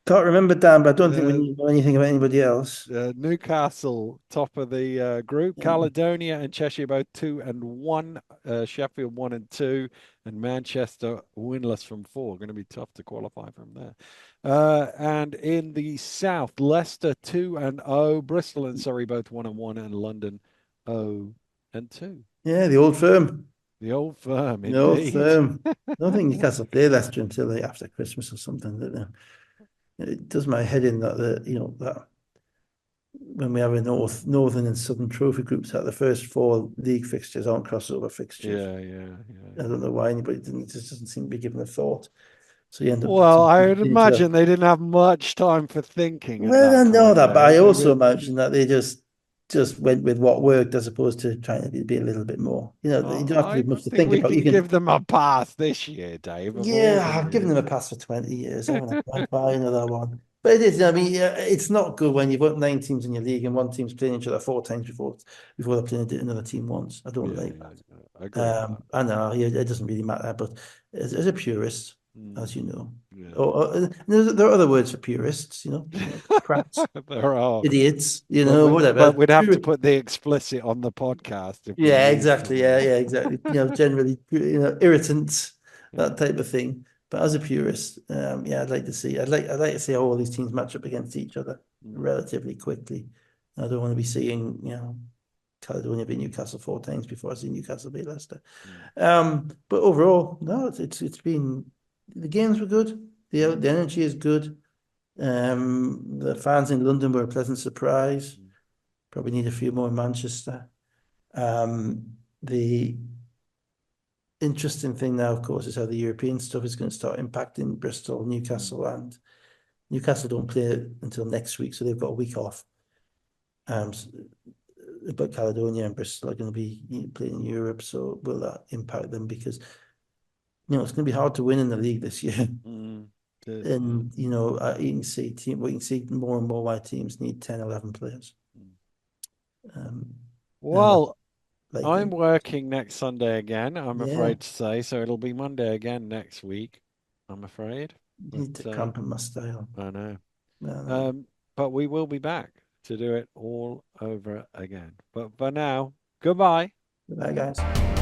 Can't remember Dan, but I don't think we Uh, need to know anything about anybody else. Newcastle, top of the group. Yeah. Caledonia and Cheshire both 2-1. Sheffield 1-2, and Manchester winless from four. Going to be tough to qualify from there. And in the south, Leicester 2-0. Bristol and Surrey both 1-1, and London 0-2. Yeah, the old firm. The old firm, The old indeed. firm. I don't think Newcastle play Leicester until like after Christmas or something. It does my head in that when we have a northern and southern trophy groups, that the first four league fixtures aren't crossover fixtures. Yeah, yeah, yeah, I don't yeah. know why anybody didn't. It just doesn't seem to be given a thought. So you end up Well, getting I would into imagine they didn't have much time for thinking at Well, I that know point, that, but I Dave. also imagine that they just went with what worked as opposed to trying to be a little bit more. You don't have to I be much to think think we about. You can give can, them a pass this year, Dave, of all yeah, the I've given them years. a pass for 20 years, haven't I? I'll buy another one. But it is, I mean, yeah, it's not good when you've got nine teams in your league and one team's playing each other four times before they're playing another team once. I don't Yeah, like yeah, that. yeah. I agree with that. I know, yeah, it doesn't really matter, but as a purist, Mm, as you know, yeah. there are other words for purists, crats, There are, idiots, but whatever. we'd have to put the explicit on the podcast if we Yeah, use exactly. them. Yeah, yeah, exactly. Generally, irritants, Yeah. that type of thing. But as a purist, yeah, I'd like to see how all these teams match up against each other Mm, relatively quickly. I don't want to be seeing, Caledonia beat Newcastle four times before I see Newcastle beat Leicester. mm, But overall, no, it's been the games were good. The mm, energy is good. The fans in London were a pleasant surprise. mm, Probably need a few more in Manchester. The interesting thing now, of course, is how the European stuff is going to start impacting Bristol, mm, Newcastle, and Newcastle don't play until next week, so they've got a week off. Um, but Caledonia and Bristol are going to be playing in Europe, so will that impact them? Because it's going to be hard to win in the league this year, mm. Cheers, yeah. and we can see more and more why teams need 10, 11 players, Mm. um, and that's Well, I'm likely. working next Sunday again, I'm Yeah. afraid to say, so it'll be Monday again next week, I'm afraid. Need to But cramp my style. I know. No, no. Um, but we will be back to do it all over again. But for now, goodbye. Bye, guys.